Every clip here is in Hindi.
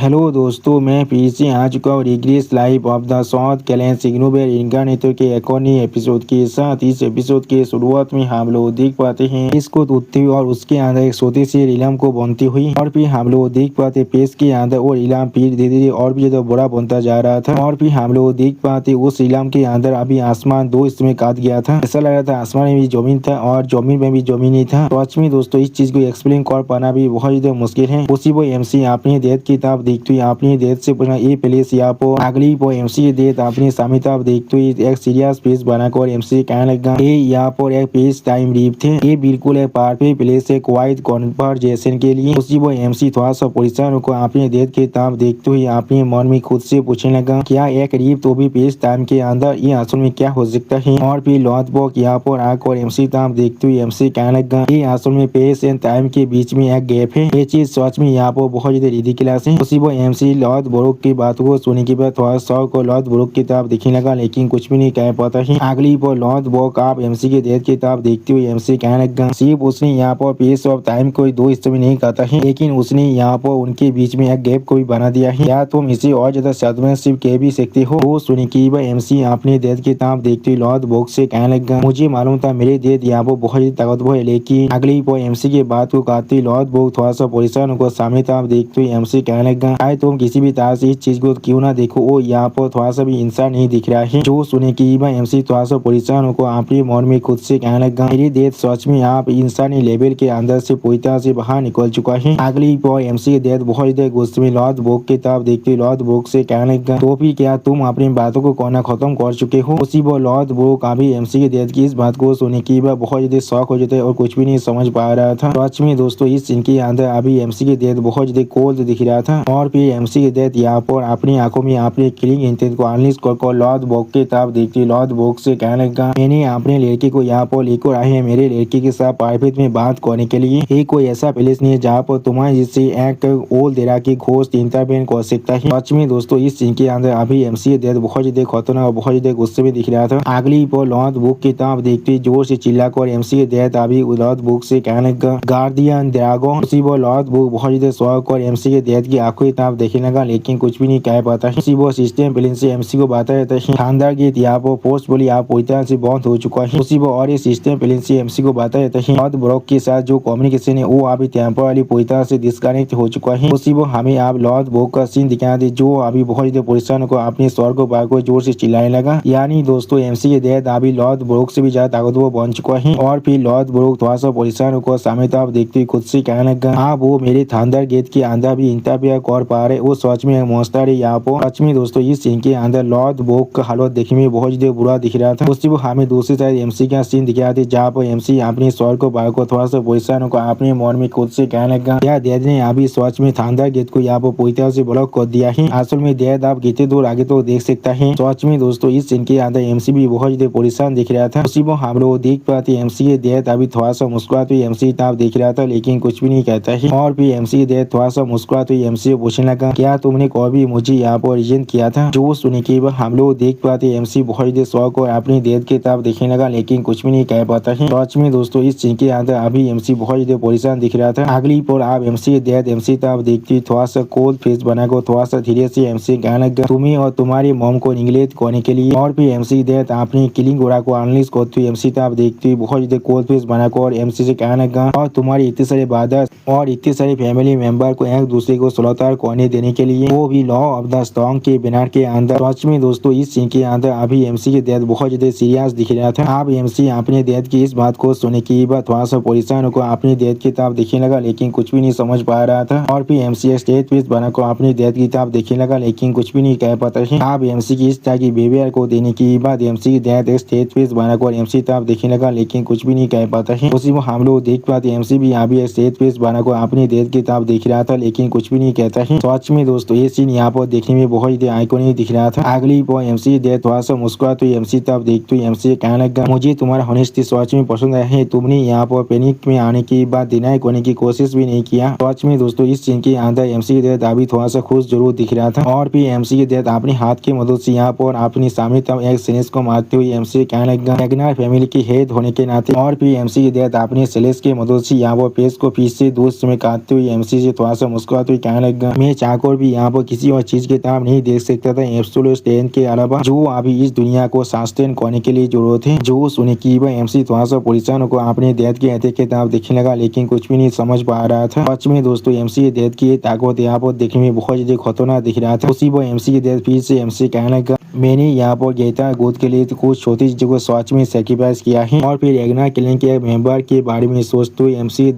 हेलो दोस्तों, मैं फिर से आ चुका हूँ regress life of the south कैलेंस सिग्नोवेर इनकार्नेटर के एक और नए एपिसोड के साथ। इस एपिसोड के शुरुआत में हम लोग देख पाते हैं इसको टूटते हुए और उसके अंदर एक छोटी सी इलाम को बनती हुई, और फिर हम लोग देख पाते पेस के अंदर और इलाम फिर धीरे धीरे और भी ज्यादा बड़ा बनता जा रहा था। और फिर हम लोग देख पाते उस इलाम के अंदर अभी आसमान दो हिस्से में काट गया था। ऐसा लग रहा था आसमान में भी जमीन था और जमीन में भी जमीन ही था। तो में दोस्तों इस चीज को एक्सप्लेन कर पाना भी बहुत ज्यादा मुश्किल है। उसी वो MC अपनी डेथ किताब देखते हुए अपनी डेथ से पूछना ये प्लेस यहाँ पर अगली वो MC डेथ अपनी सामिताब देखते हुए एक सीरियस पेज बनाकर MC कहने लगा ये यहाँ पर एक पेज टाइम लीप थे, ये बिल्कुल एक परफेक्ट प्लेस है क्वाइट कन्वर्जेशन के लिए। उसी वो MC थोड़ा सा परेशान होकर अपनी डेथ किताब देखते हुए अपने मन में खुद से पूछने लगा क्या एक रीप तो भी पेज टाइम के अंदर ये असल में क्या हो सकता है। और फिर लॉथ बॉक यहाँ पर आकर MC ताम देखते हुए MC कहने लगा ये असल में पेज एंड टाइम के बीच में एक गैप है। ये चीज सच में यहाँ पर बहुत ज्यादा रिडिकुलस है। उसी वो MC लॉथ ब्रोक की बात को सुनने के बाद थोड़ा सा को लॉथ ब्रोक की तरफ दिखने लगा, लेकिन कुछ भी नहीं कह पाता है। अगली पर लॉथ ब्रोक आप MC की डेथ की तरफ देखते हुए MC कहने लगा सिर्फ उसने यहाँ पर पेज ऑफ टाइम कोई दो हिस्से में नहीं काटा है, लेकिन उसने यहाँ पर उनके बीच में एक गैप को भी बना दिया है। क्या तुम इसे और ज्यादा सदमेसिव कह भी सकते हो। वो सुनी की MC अपनी डेथ की तरफ देखते हुए लॉथ ब्रोक से कहने लगा मुझे मालूम था मेरे डेथ यहाँ पर बहुत ही ताकतवर है, लेकिन अगली पर MC की बात को काटते लॉथ ब्रोक थोड़ा सा परेशान होकर सामने तरफ देखते हुए MC कहने लगा आए तुम किसी भी तरह से इस चीज को क्यों ना देखो, वो यहाँ पर थोड़ा सा भी इंसान नहीं दिख रहा है। जो सुने की MC थोड़ा सा परेशान होकर अपने मन में खुद से कहने लगा मेरी डेथ सच में आप इंसानी लेवल के अंदर से पूरी तरह से बाहर निकल चुका है। अगली पर MC की डेथ बहुत ही गुस्से में लॉथ ब्रोक की तरफ देखते लॉथ ब्रोक से कहने लगा तो भी क्या तुम अपनी बातों को कहना खत्म कर चुके हो। उसी पर लॉथ ब्रोक अभी MC की डेथ की इस बात को सुने की बहुत ज्यादा शौक हो जाता है और कुछ भी नहीं समझ पा रहा था। सच में दोस्तों इस सीन के अंदर अभी MC की डेथ बहुत ज्यादा कोल्ड दिख रहा था। और फिर MC की डेथ यहाँ पर अपनी आंखों में अपने किलिंग इंटेंट को अनलिस्ट कर लॉथ ब्रोक की तरफ देखती लॉथ ब्रोक से कहने लगा मैंने अपने लड़के को यहाँ पर लेकर आए हैं मेरे लड़के के साथ प्राइवेट में बात करने के लिए। ये कोई ऐसा प्लेस नहीं है जहाँ पर तुम्हारे जिससे एक ओल देरा की खोज इंटरवेन कर सकता है। सच में दोस्तों इस सीन के अंदर अभी MC की डेथ बहुत ज्यादा खतरनाक और बहुत ज्यादा गुस्से में दिख रहा था। अगली पर लॉथ ब्रोक की तरफ देखते जोर से चिल्लाकर MC की डेथ अभी लॉथ ब्रोक से कहने लगा गार्डियन ड्रैगन। उसी पर लॉथ ब्रोक बहुत ज्यादा शौक और MC की डेथ की आंखों की तरफ देखने लगा, लेकिन कुछ भी नहीं कह पाता है। उसी वो सिस्टम प्लेन से MC को बताया जाता है शानदार गेट यहाँ पर पोस्ट बोली आप पूरी तरह से बंद हो चुका है। उसी वो और ये सिस्टम प्लेन से MC को बताया जाता है लॉथ ब्रोक के साथ जो कम्युनिकेशन है वो अभी टेम्पररी पूरी तरह से डिस्कनेक्ट हो चुका है। उसी वो हमें आप लॉथ ब्रोक का सीन दिखा दे जो अभी बहुत ज्यादा परेशान को अपने स्वर को बाहर को जोर से चिल्लाने लगा। यानी दोस्तों MC की डेथ अभी लॉथ ब्रोक से भी ज्यादा ताकतवर बन चुका है। और फिर लॉथ ब्रोक थोड़ा सा परेशान होकर सामने तरफ देखते हुए खुद से कहने लगा हाँ वो मेरे थंडर गेट के अंदर भी इंटरफेयर कर पा रहे, वो सच में मॉन्स्टर है यहाँ पर। सच में दोस्तों इस सीन के अंदर लॉथ ब्रोक का हालत देखने में बहुत ज्यादा बुरा दिख रहा था। उससे वो हमें दूसरी साइड MC का सीन दिखा थे जहाँ पर MC अपने स्वर को बाहर को थोड़ा सा परेशान होकर अपने मन में खुद से कहने लगा क्या डेड ने अभी सच में थंडर गेट को यहाँ पर पूरी तरह से ब्लॉक कर दिया है। असल में डेड आप कितने दूर आगे तो देख सकता है। सच में दोस्तों इस सीन के अंदर MC भी बहुत ज्यादा परेशान दिख रहा था। उसी वो हम लोग देख पाते MC की डेथ अभी थोड़ा सा मुस्कुराते हुए MC तरफ देख रहा था, लेकिन कुछ भी नहीं कहता है। और फिर MC की डेथ थोड़ा सा मुस्कुराते हुए MC पूछने लगा क्या तुमने कभी मुझे यहाँ पर रिजेक्ट किया था। जो सुने के बाद हम लोग देख पाते MC बहुत ज्यादा शौक और अपनी डेथ की तरफ देखने लगा, लेकिन कुछ भी नहीं कह पाता है। सच में दोस्तों इस सीन के अंदर अभी MC बहुत ज्यादा परेशान दिख रहा था। अगली पर आप MC की डेथ MC तरफ देखती थोड़ा सा कोल्ड फेस बनाकर थोड़ा सा धीरे से MC कहने लगा तुम्हें और तुम्हारी मॉम को निगलेक्ट करने के लिए। और फिर MC की डेथ अपनी किलिंग ओरा को अनलिस्ट करते हुए MC तरफ देखती हुई बहुत ज्यादा कोल्ड फेस बनाकर MC से कहने लगा और तुम्हारी इतने सारे ब्रदर्स और इतने सारे फैमिली मेंबर को एक दूसरे को सलाहकार करने देने के लिए, वो भी लॉ ऑफ द स्ट्रॉन्ग के बैनर के अंदर। सच में दोस्तों इस सीन के अंदर अभी MC की डेथ बहुत ज्यादा सीरियस दिख रहा था। अब MC अपने डेथ की इस बात को सुनने के बाद थोड़ा सा परेशान होकर अपनी डेथ की तरफ देखने लगा, लेकिन कुछ भी नहीं समझ पा रहा था। और फिर MC स्टेज पेज बनाकर अपनी डेथ की तरफ देखने लगा, लेकिन कुछ भी नहीं कह पाता है। अब MC की इस तरह की बिहेवियर को देने के बाद MC की डेथ एक स्टेज पेज बनाकर MC तरफ देखने लगा, लेकिन कुछ भी नहीं कह पाता है। उसी में हम लोग देख पाते MC भी अभी एक स्टेज पेज बनाकर अपनी डेथ की तरफ देख रहा था, लेकिन कुछ भी नहीं कहता है। सच में दोस्तों ये सीन यहाँ पर देखने में बहुत ही आइकॉनिक दिख रहा था। अगली पर MC की डेथ थोड़ा सा मुस्कुराते हुए MC तरफ देखते हुए MC कहने लगा मुझे तुम्हारा होनेस्टी सच में पसंद आया है, तुमने यहाँ पर पैनिक में आने के बाद डिनाई करने की कोशिश भी नहीं किया। सच में दोस्तों इस सीन के अंदर MC की डेथ अभी थोड़ा सा खुश जरूर दिख रहा था। और फिर MC की डेथ अपने हाथ की मदद से यहाँ पर अपनी सामने तरफ एक सिनेस को मारते हुए MC कहने लगा मैग्नार फैमिली की हेड होने के नाते। और फिर MC की डेथ अपनी सेलेस की मदद से यहाँ पर पेज को पीछे दूर से काटते हुए MC से थोड़ा सा मुस्कुराते हुए कहने लगा लगा। मैं चाहकर भी यहाँ पर किसी और चीज की तरफ नहीं देख सकता था एब्सोल्यूट स्ट्रेंथ के अलावा जो अभी इस दुनिया को सस्टेन करने के लिए जरूरत है। जो सुने की वह एमसी थोड़ा सा परेशान को अपने डेथ के हत्या की तरफ देखने लगा, लेकिन कुछ भी नहीं समझ पा रहा था। सच में दोस्तों एमसी की डेथ की ताकत यहाँ पर देखने में बहुत ज्यादा खतरनाक दिख रहा था। उसी वो एमसी की डेथ फिर से एमसी कहने लगा मैंने यहाँ पर गीता गोद के लिए कुछ छोटी चीजों को सच में सेक्रीफाइस किया है। और फिर एग्ना किलिंग के मेंबर के बारे में सोचते हुए एमसी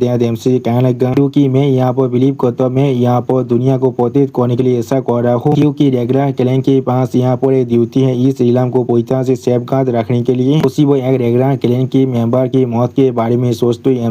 कहने लगा क्योंकि मैं यहाँ पर बिलीव करता हूँ, मैं यहाँ पर दुनिया को प्रोटेक्ट करने के लिए ऐसा कर रहा हूँ क्योंकि रेगना किलिंग के पास यहाँ पर एक ड्यूटी है इस इलाम को पूरी तरह से सेफगार्ड रखने के लिए। उसी वो एक रेगना किलिंग के मेंबर की मौत के बारे में सोचते हुए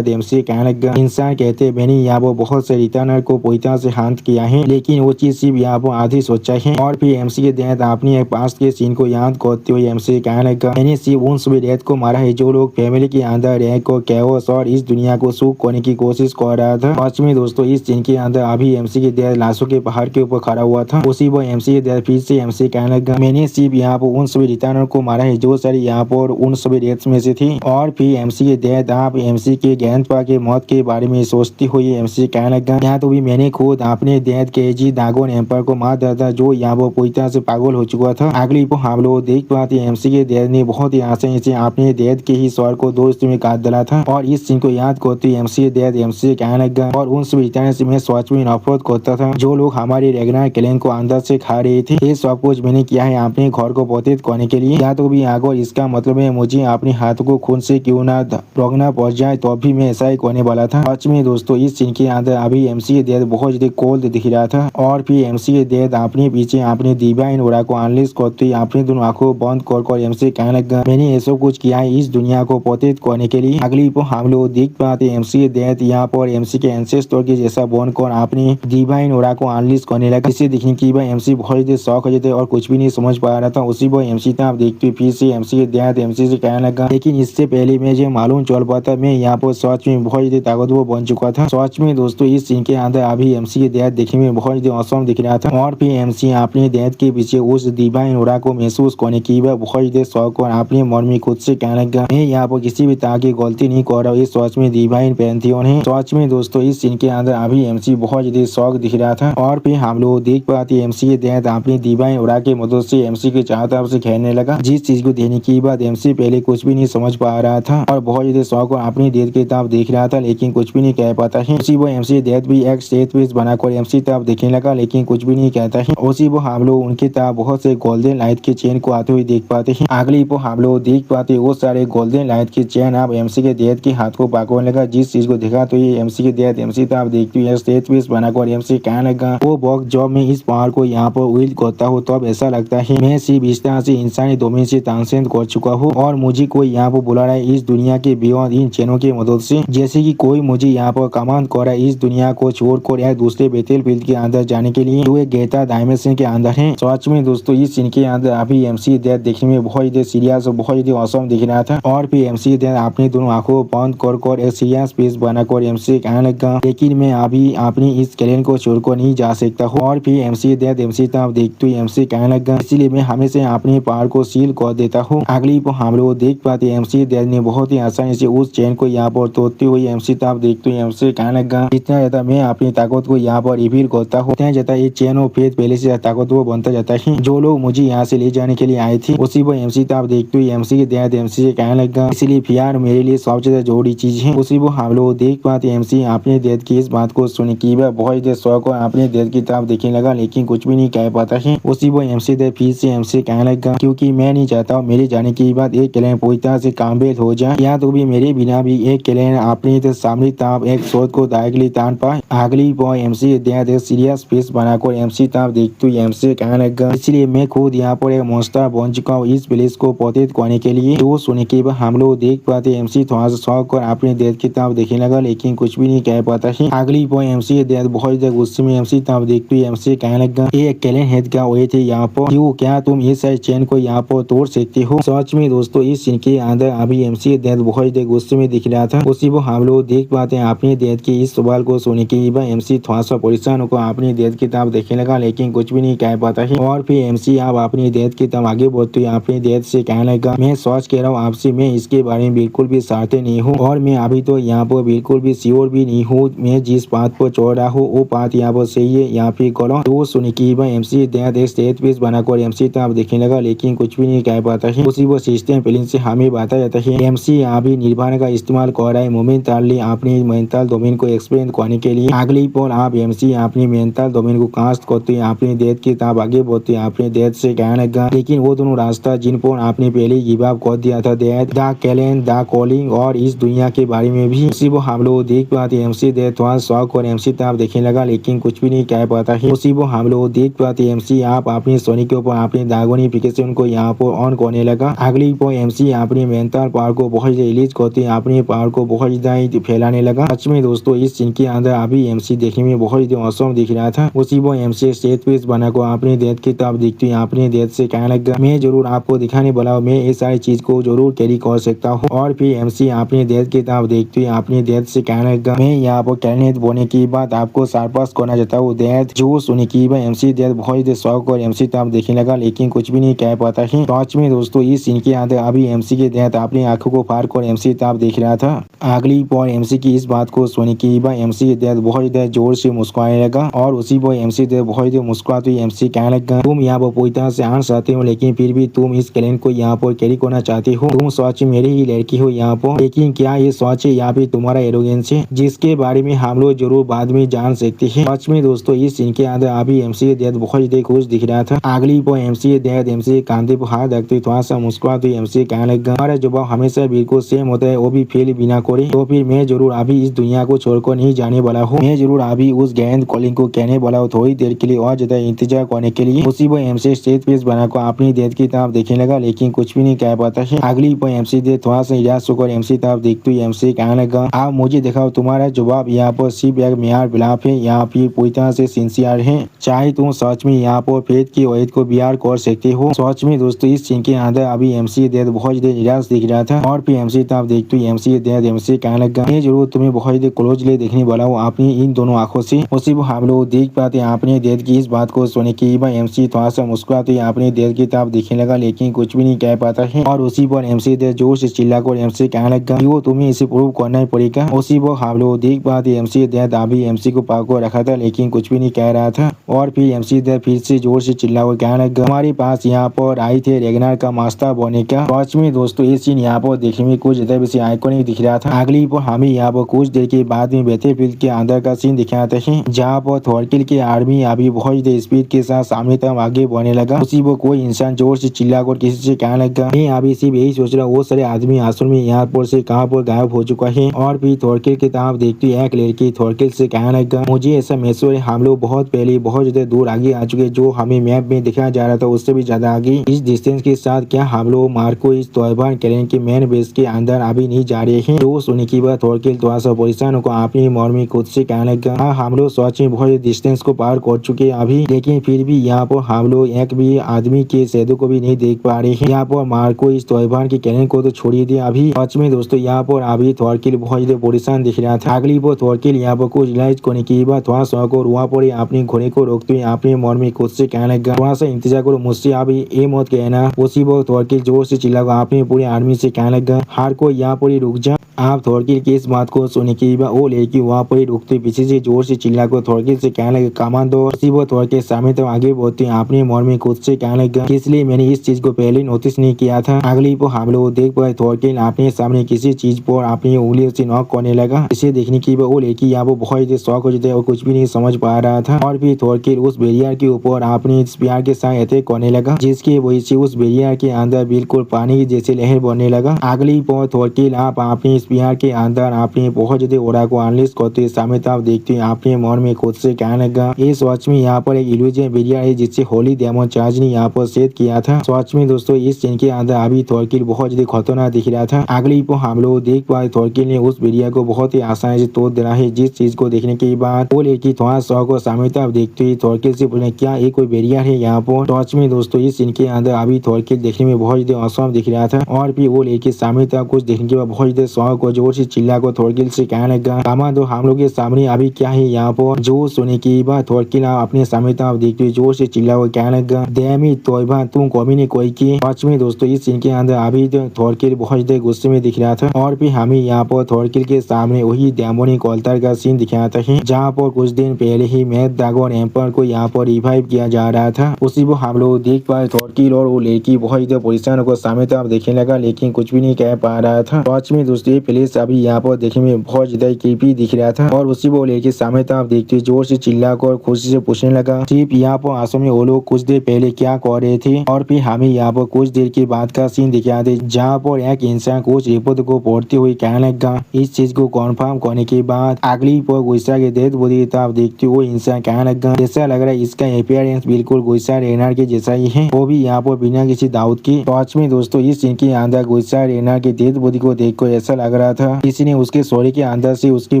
एमसी कहने लगा इंसान कहते मैंने यहाँ पर बहुत से रिटर्नर को पूरी तरह से हांत किया है, लेकिन वो चीज सिर्फ यहाँ पर आधी सोचा है। और फिर एमसी के डेथ अपनी एक पास्ट के सीन को याद करते हुए एमसी कहने लगा मैंने सिर्फ उन सभी डेथ को मारा है जो लोग फैमिली के अंदर रह को कैओस और इस दुनिया को सुख करने की कोशिश कर रहा था। सच में दोस्तों इस सीन के अंदर अभी एमसी के डेथ लाशों के पहाड़ के ऊपर खड़ा हुआ था। उसी वो एमसी के डेथ फिर से एमसी कहने लगा मैंने सिर्फ यहाँ पर उन सभी रिटर्नर को मारा है जो सारी यहाँ पर उन सभी डेथ में से थी। और फिर एमसी के डेथ आप एमसी के ग्रैंडपा के मौत के बारे में सोचती हुई एमसी कहने लगा यहाँ तो भी मैंने खुद अपने डेथ के जी दागोन एम्पायर को मार दिया था जो यहाँ पर पूरी तरह से पागल हो चुका था। अगली को हम लोग देख पाते एमसी के डेथ ने बहुत ही आसानी से अपने डेथ के ही स्वर को 2 हिस्सों में काट डाला था। और इस सीन को याद करते एमसी के डेथ एमसी कहने लगा और उन सभी रिटर्नर से मैं सच में नफरत करता था जो लोग हमारी रेगना किलिंग को अंदर से खा रहे थे। ये सब कुछ मैंने किया है अपने घर को प्रोटेक्ट करने के लिए। या तो भी अगर इसका मतलब है मुझे अपने हाथ को खून से क्यों ना रोकना पड़ जाए तो भी मैं ऐसा ही करने वाला था। सच में दोस्तों इस सीन के अंदर अभी एमसी के डेथ बहुत ज्यादा कोल्ड दिख रहा था। और फिर एमसी के डेथ अपने पीछे अपने डिवाइन ओरा को अनलिश करते अपने दोनों आंखों बंद कर एमसी कहने लगा मैंने ऐसा कुछ किया है इस दुनिया को प्रोटेक्ट करने के लिए। अगली को हम लोग देख पाते एमसी के डेथ यहाँ पर एमसी के एंसेस्टर के जैसा बन कर अपने डिवाइन ओरा को अनलिश करने लगा। इसे देखने की वह एमसी बहुत ज्यादा शौक हो जाते और कुछ भी नहीं समझ पा रहा था। उसी वो एमसी था आप देखते फिर से एमसी के डेथ एमसी से कहने लगा लेकिन इससे पहले मुझे मालूम चल पाता मैं यहाँ पर सच में बहुत ज्यादा ताकतवर बन चुका था। सच में दोस्तों इस सीन के अंदर अभी एमसी के डेथ देखने में बहुत ज्यादा औसम दिख रहा था। और फिर एमसी अपने डेथ के पीछे उस डिवाइन ओरा को महसूस करने की वह बहुत ज्यादा शौक और अपने मन में खुद से कहने लगा मैं यहाँ पर किसी भी तरह की गलती नहीं कर रहा हूँ, सच में डिवाइन पैंथियन है। सच में दोस्तों इस सीन के अंदर अभी एमसी बहुत ज्यादा शौक दिख रहा था। और फिर हम लोग देख पाते एमसी के डेथ अपनी डिवाइन ओरा के मदद से एमसी के चारों तरफ से घेरने लगा। जिस चीज को देने की बात एमसी पहले कुछ भी नहीं समझ पा रहा था और बहुत ज्यादा शौक और अपनी डेथ की तरफ देख रहा था लेकिन कुछ भी नहीं कह पाता है। उसी वो एमसी डेथ भी एक स्टेज पीस बनाकर एमसी तरफ देखने लगा लेकिन कुछ भी नहीं कहता है। उसी वो हम लोग उनकी तरफ बहुत से गोल्डन लाइट के चेन को आते हुए देख पाते हैं। अगली वो हम लोग देख पाते वो सारे गोल्डन लाइट के चेन आप एमसी के डेथ के हाथ को पकड़ने लगा। जिस चीज को देखा तो ये एमसी के डेथ एमसी तरफ देखते हुए स्टेज पीस बनाकर एमसी कहने लगा वो वक्त जब मैं इस पहाड़ को यहाँ पर विल्ड करता हूँ तब ऐसा लगता है मैं सिर्फ इस तरह से इंसानी डोमेन से ट्रांसेंड कर चुका हूँ और मुझे कोई यहाँ पर बुला रहा है इस दुनिया के बियॉन्ड इन चेनों की मदद से, जैसे कि कोई मुझे यहाँ पर कमांड कर रहा है इस दुनिया को छोड़कर या दूसरे बैटलफील्ड के अंदर जाने के लिए जो एक गहता डायमेंशन के अंदर है। सच में दोस्तों इस सीन के अंदर अभी एमसी डेथ देखने में बहुत ज्यादा सीरियस और बहुत ज्यादा औसम दिख रहा था। और फिर एमसी डेथ अपनी दोनों आंखों बंद कर एक सीरियस फेस बनाकर एमसी कहने लगा लेकिन मैं अभी अपनी इस कैलेंडर को छोड़कर नहीं जा सकता हूँ। और फिर एमसी डेथ एमसी तरफ देखते हुए एमसी कहने लगा इसलिए मैं हमेशा अपने पहाड़ को सील कर देता हूँ। अगली को हम लोग देख पाते एमसी डेथ ने बहुत ही आसानी से उस चेन को यहाँ पर तोड़ते हुए एमसी तरफ देखते हुए एमसी कहने लगा जितना ज्यादा मैं अपनी ताकत को यहाँ पर रिवील करता हूँ उतना ज्यादा ये चेन और फेथ पहले से ताकतवर बनता जाता है। जो लोग मुझे यहाँ से ले जाने के लिए आए थे उसी वो एमसी तरफ देखते हुए एमसी के डेथ एमसी से कहने लगा इसलिए प्यार मेरे लिए सबसे ज्यादा जरूरी चीज है। उसी वो हम लोग देख पाते एमसी अपने डेथ की इस बात को सुन की वह बहुत ज्यादा शौक और अपने डेथ की तरफ देखने लगा लेकिन कुछ भी नहीं कह पाता है। उसी वो एमसी डेथ फिर से एमसी कहने लगा क्योंकि मैं नहीं चाहता मेरे जाने के बाद एक कैलेंडर पूरी तरह से कामयाब हो जाए या तो भी मेरे बिना भी एक कैलेंडर अपनी सामने तरफ एक शोध को डायरेक्टली तान पाए। अगली boy MC death serious face बनाकर एमसी तरफ देखते हुए एमसी कहने लगा इसलिए मैं खुद यहाँ पर एक मॉन्स्टर बन चुका हूँ इस प्लेस को प्रोटेक्ट करने के लिए। तो सुनने के बाद हम लोग देख पाते एमसी थोड़ा सा शौक कर अपने डेथ की तरफ देखने लगा लेकिन कुछ भी नहीं कह पाता है। अगली बॉय एमसी डेथ बहुत ज्यादा गुस्से में एमसी तरफ देखते हुए एमसी कहने लगा ये कैलेंडर हेड का वे थे यहाँ पर क्यों क्या तुम इस साइड चेन को यहाँ पर तोड़ सकते हो। सच में दोस्तों इस सीन के अंदर अभी एमसी डेथ बहुत ज्यादा गुस्से में दिख रहा था। उसी वो हम लोग देख पाते हैं अपने डेथ के इस सवाल को सुनने के बाद एमसी थोड़ा सा परेशान होकर अपनी डेथ की तरफ देखने लगा लेकिन कुछ भी नहीं कह पाता है। और फिर एमसी आप अपनी डेथ की तरफ आगे बढ़ते हुए अपनी डेथ से कहने लगा, मैं सच कह रहा हूँ आपसे, मैं इसके बारे में बिल्कुल भी सार्थक नहीं हूँ और मैं अभी तो यहाँ पर बिल्कुल भी श्योर भी नहीं हूँ। मैं जिस बात पर चढ़ रहा हूँ वो बात यहाँ पर सही है यहाँ पे गलत। तो सुन के एमसी डेथ एक स्टेज पेज बनाकर एमसी तरफ देखने लगा, लेकिन कुछ भी नहीं कह पाता है। उसी वो सिस्टम प्लेन से हमें बताया जाता है एमसी अभी निर्भर का इस्तेमाल कर रहा है मोमेंटली अपनी मेंटल डोमेन को एक्सप्लेन करने के लिए। अगली पल आप एमसी अपनी मेंटल डोमेन को कास्ट करते हैं अपनी डेथ की तरफ आगे बढ़ते हैं अपने डेथ से कहने लगा, लेकिन वो दोनों रास्ता जिन पर आपने पहले गिव अप कर दिया था, डेथ द कैलेंड द कॉलिंग और इस दुनिया के बारे में भी उसी वो हम लोग देख पाते एमसी डेथ थोड़ा शौक और एमसी तरफ देखने लगा, लेकिन कुछ भी नहीं कह पाता है। उसी वो हम लोग देख पाते एमसी आप अपनी सोनी के ऊपर अपनी दागोनिफिकेशन को यहाँ पर ऑन करने लगा। अगली पर एमसी अपनी मेंटल पावर को बहुत रिलीज करते अपनी पावर को बहुत ज्यादा फैलाने लगा। सच में दोस्तों इस सीन के अंदर अभी एमसी देखने में बहुत औसम दिख रहा था। उसी वो एमसी स्टेज पेज बनाकर अपनी डेथ की तरफ दिखती अपनी डेथ से कहने लगा, मैं जरूर आपको दिखाने वाला, मैं ये सारी चीज को जरूर कैरी कर सकता हूँ। और फिर एमसी अपनी डेथ की तरफ देखती हुई अपनी डेथ से कहने लगा, मैं यहाँ पर कैलेंड बोने की बात आपको सरपास करना चाहता हूँ। डेथ जो सुनी की एमसी डेथ बहुत शौक और एमसी तरफ देखने लगा, लेकिन कुछ भी नहीं कह पाता है। सच में दोस्तों इस सीन के अंदर अभी एमसी की डेथ अपनी आंखों को फाड़ कर एमसी तरफ देख रहा था। अगली पर एमसी की इस बात को सुनी की एमसी डेथ बहुत जोर से मुस्कुराने लगा और उसी पर एमसी डेथ बहुत मुस्कुराते हुए एमसी कहने लगा, तुम यहाँ पर पूरी तरह से आना चाहते हो, लेकिन फिर भी तुम इस कैलेंड को यहाँ पर कैरी करना चाहते हो। तुम सच मेरी ही लड़की हो यहाँ पर, लेकिन क्या ये सच है या फिर तुम्हारा एरोगेंस है, जिसके बारे में हम लोग जरूर बाद में जान सकते हैं। सच में दोस्तों इस सीन के अंदर अभी एमसी डेथ बहुत खुश दिख रहा था। अगली पर एमसी डेथ एमसी कांधे पर हाथ रखते थोड़ा सा मुस्कुराते एमसी कहने लगा, हमारा जवाब हमेशा बिल्कुल सेम होता है, वो भी फेल बिना करे। तो फिर मैं जरूर अभी इस दुनिया को छोड़कर नहीं जाने वाला हूँ, मैं जरूर अभी उस गैंड कॉलिंग को कहने वाला हूँ थोड़ी देर के लिए और ज्यादा इंतजार करने के लिए। उसी वो एमसी स्टेज पेज बनाकर अपनी डेथ की तरफ देखने लगा, लेकिन कुछ भी नहीं कह पाता है। अगली पर एमसी डेथ थोड़ा सा निराश होकर एमसी तरफ देखते हुए एमसी कहने लगा, आप मुझे दिखाओ तुम्हारा जवाब यहाँ पर सिर्फ एक मेयार बिलाप है, यहाँ फिर पूरी तरह से सिंसियर है, चाहे तुम सच में यहाँ पर फेथ की वैद को बिहार कर सकते हो। सच में दोस्तों इस सीन के अंदर अभी एमसी डेथ बहुत निराश दिख रहा था और फिर एमसी तरफ देखते हुए एमसी डेथ एमसी कहने लगा, मैं जरूर तुम्हें बहुत क्लोजली देखने वाला हूँ अपनी इन दोनों आंखों से। उसी वो हम लोग देख पाते अपने डेथ की इस बात को सुने की एमसी थोड़ा सा मुस्कुराते अपनी डेथ की तरफ देखने लगा, लेकिन कुछ भी नहीं कह पाता है। और उसी पर एमसी डेथ जोर से चिल्लाकर एमसी कहने लगा, वो तुम्हें इसे प्रूव करना ही पड़ेगा। उसी वो हम लोग देख पाते एमसी डेथ अभी एमसी को पाकर रखा था, लेकिन कुछ भी नहीं कह रहा था। और फिर एमसी डेथ फिर से जोर से चिल्लाकर कहने लगा, हमारे पास यहाँ पर आई थे रेगनार का मास्टर बने का। सच में दोस्तों ये सीन यहाँ पर देखने में कुछ ज्यादा बेसी आइकॉनिक दिख रहा था। अगली पर हमें यहाँ पर कुछ देर के बाद में बैटलफील्ड के अंदर का सीन दिखाते हैं, जहाँ पर थॉरकिल की आर्मी अभी बहुत स्पीड के साथ सामने तरफ आगे बढ़ने लगा। उसी वो कोई इंसान जोर से चिल्लाकर किसी से कहने लगा, मैं अभी सिर्फ यही सोच रहा हूँ वो सारे आदमी आसुर में यहाँ पर से कहाँ पर गायब हो चुका है। और फिर थॉरकिल की तरफ देखती एक लड़की थॉरकिल से कहने लगा, मुझे ऐसा महसूस है हम लोग बहुत पहले बहुत ज्यादा दूर आगे आ चुके, जो हमें मैप में दिखाया जा रहा था उससे भी ज्यादा आगे। इस डिस्टेंस के साथ क्या हम लोग मार्को इस तोयबान कैलेंड के मेन बेस के अंदर अभी नहीं जा रहे हैं। तो सुनने की बात थॉरकिल थोड़ा सा परेशान होकर अपनी मौर में खुद से कहने लगा, हाँ हम लोग सच में बहुत डिस्टेंस को पार कर चुके हैं अभी, लेकिन फिर भी यहाँ पर हम लोग एक भी आदमी के शैडो को भी नहीं देख पा रहे हैं। यहाँ पर मार्को इस तोयबान के कैलेंड को तो छोड़िए दिया अभी। सच में दोस्तों यहाँ पर अभी थॉरकिल बहुत परेशान दिख रहा था। अगली पर थॉरकिल यहाँ पर कुछ रिलाइज करने की बात थोड़ा सा और वहाँ पर अपने घोड़े को रोकते हुए अपने मौर में खुद से कहने लगा, थोड़ा सा इंतजार करो मुझसे अभी ये मत कहना। उसी वो थॉरकिल जोर से चिल्लाकर अपने पूरी आर्मी से कहने लगा, हर कोई यहाँ पर ही रुक जा। आप थॉरकिल की इस बात को सुने की वो लड़की वहाँ पर ही रुकते पीछे से जोर से चिल्लाकर थॉरकिल से कहने लगा, कमांडो। उसी वो थॉरकिल सामने तो आगे बढ़ते अपने मौर में खुद से कहने लगा, इसलिए मैंने इस चीज को पहले नोटिस नहीं किया था। अगली पर हम लोग देख पाए थॉरकिल अपने सामने किसी चीज पर अपनी उंगलियों से नॉक करने लगा। इसे देखने की वो लड़की यहाँ पर बहुत शौक हो जाते और कुछ भी नहीं समझ पा रहा था। और फिर थॉरकिल उस बैरियर के ऊपर अपने स्पीयर के साथ अटैक करने लगा, जिसकी वजह से उस बैरियर के अंदर बिल्कुल पानी की जैसे लहर बनने लगा। अगली पर थॉरकिल आप अपने स्पीयर के अंदर अपने बहुत ज्यादा ओरा को अनलिस्ट करते सामने तरफ देखते अपने मन में खुद से कहने लगा, इस वॉच में यहाँ पर एक इल्यूजन बैरियर है जिससे होली डेमन चार्ज ने यहाँ पर सेट किया था। सच में दोस्तों इस सीन के अंदर अभी थॉरकिल बहुत ज्यादा खतरनाक दिख रहा था। अगली पर हम लोग देख पाए थॉरकिल ने उस बैरियर को बहुत ही आसानी से तोड़ देना है, जिस चीज को देखने के बाद वो लड़की थोड़ा सा को सामने तरफ देखते ही थॉरकिल से बोले, क्या ये कोई बैरियर है यहाँ पर। सच में दोस्तों इस सीन के अंदर अभी थॉरकिल देखने में बहुत ज्यादा असम दिख रहा था। और फिर वो लड़की सामने तरफ कुछ देखने के बाद बहुत ज्यादा शौक को जोर से चिल्ला को थॉरकिल से कहने लगा, कमांडो हम लोग के सामने अभी क्या है यहाँ पर। जो सुने की बात थॉरकिल अपने सामने तरफ देखते जोर से चिल्ला को कहने कहने लगा देमी तोयबा तुम कभी नहीं कोई की। सच में दोस्तों इस सीन के अंदर अभी तो थॉरकिल बहुत ज्यादा गुस्से में दिख रहा था और फिर हमें यहाँ पर थॉरकिल के सामने वही डेमोनिक ऑल्टर का सीन दिखाया था जहाँ पर कुछ दिन पहले ही मैथ ड्रैगन एम्पर को यहाँ पर रिवाइव किया जा रहा था। उसी को हम लोग देख पाए थॉरकिल और वो लड़की बहुत ज्यादा पोजिशन को सामने तरफ देखने लगा लेकिन कुछ भी नहीं कह पा रहा था। सच में दोस्तों ये प्लेस अभी यहाँ पर देखने में बहुत ज्यादा क्रीपी दिख रहा था और उसी वो लड़की सामने तरफ देखते जोर से चिल्ला कर खुशी से पूछने लगा सिर्फ यहाँ पर आंसू में वो लोग कुछ देर पहले क्या कर रहे थे। और फिर हमें यहाँ पर कुछ देर के बाद का सीन दिखा दे जहाँ पर एक इंसान कुछ रिपोर्ट को पढ़ते हुए कहने लगा। इस चीज को कन्फर्म करने के बाद अगली पर गुस्सा के डेथ बॉडी की तरफ देखते हुए इंसान कहने लगा ऐसा लग रहा है इसका अपीयरेंस बिल्कुल गुस्सा रेनार के जैसा ही है, वो भी यहाँ पर बिना किसी दाऊद की। सच में दोस्तों इस सीन के अंदर गुस्सा रेनार की डेथ बॉडी को देखकर ऐसा लग रहा था किसी ने उसके शरीर के अंदर से उसकी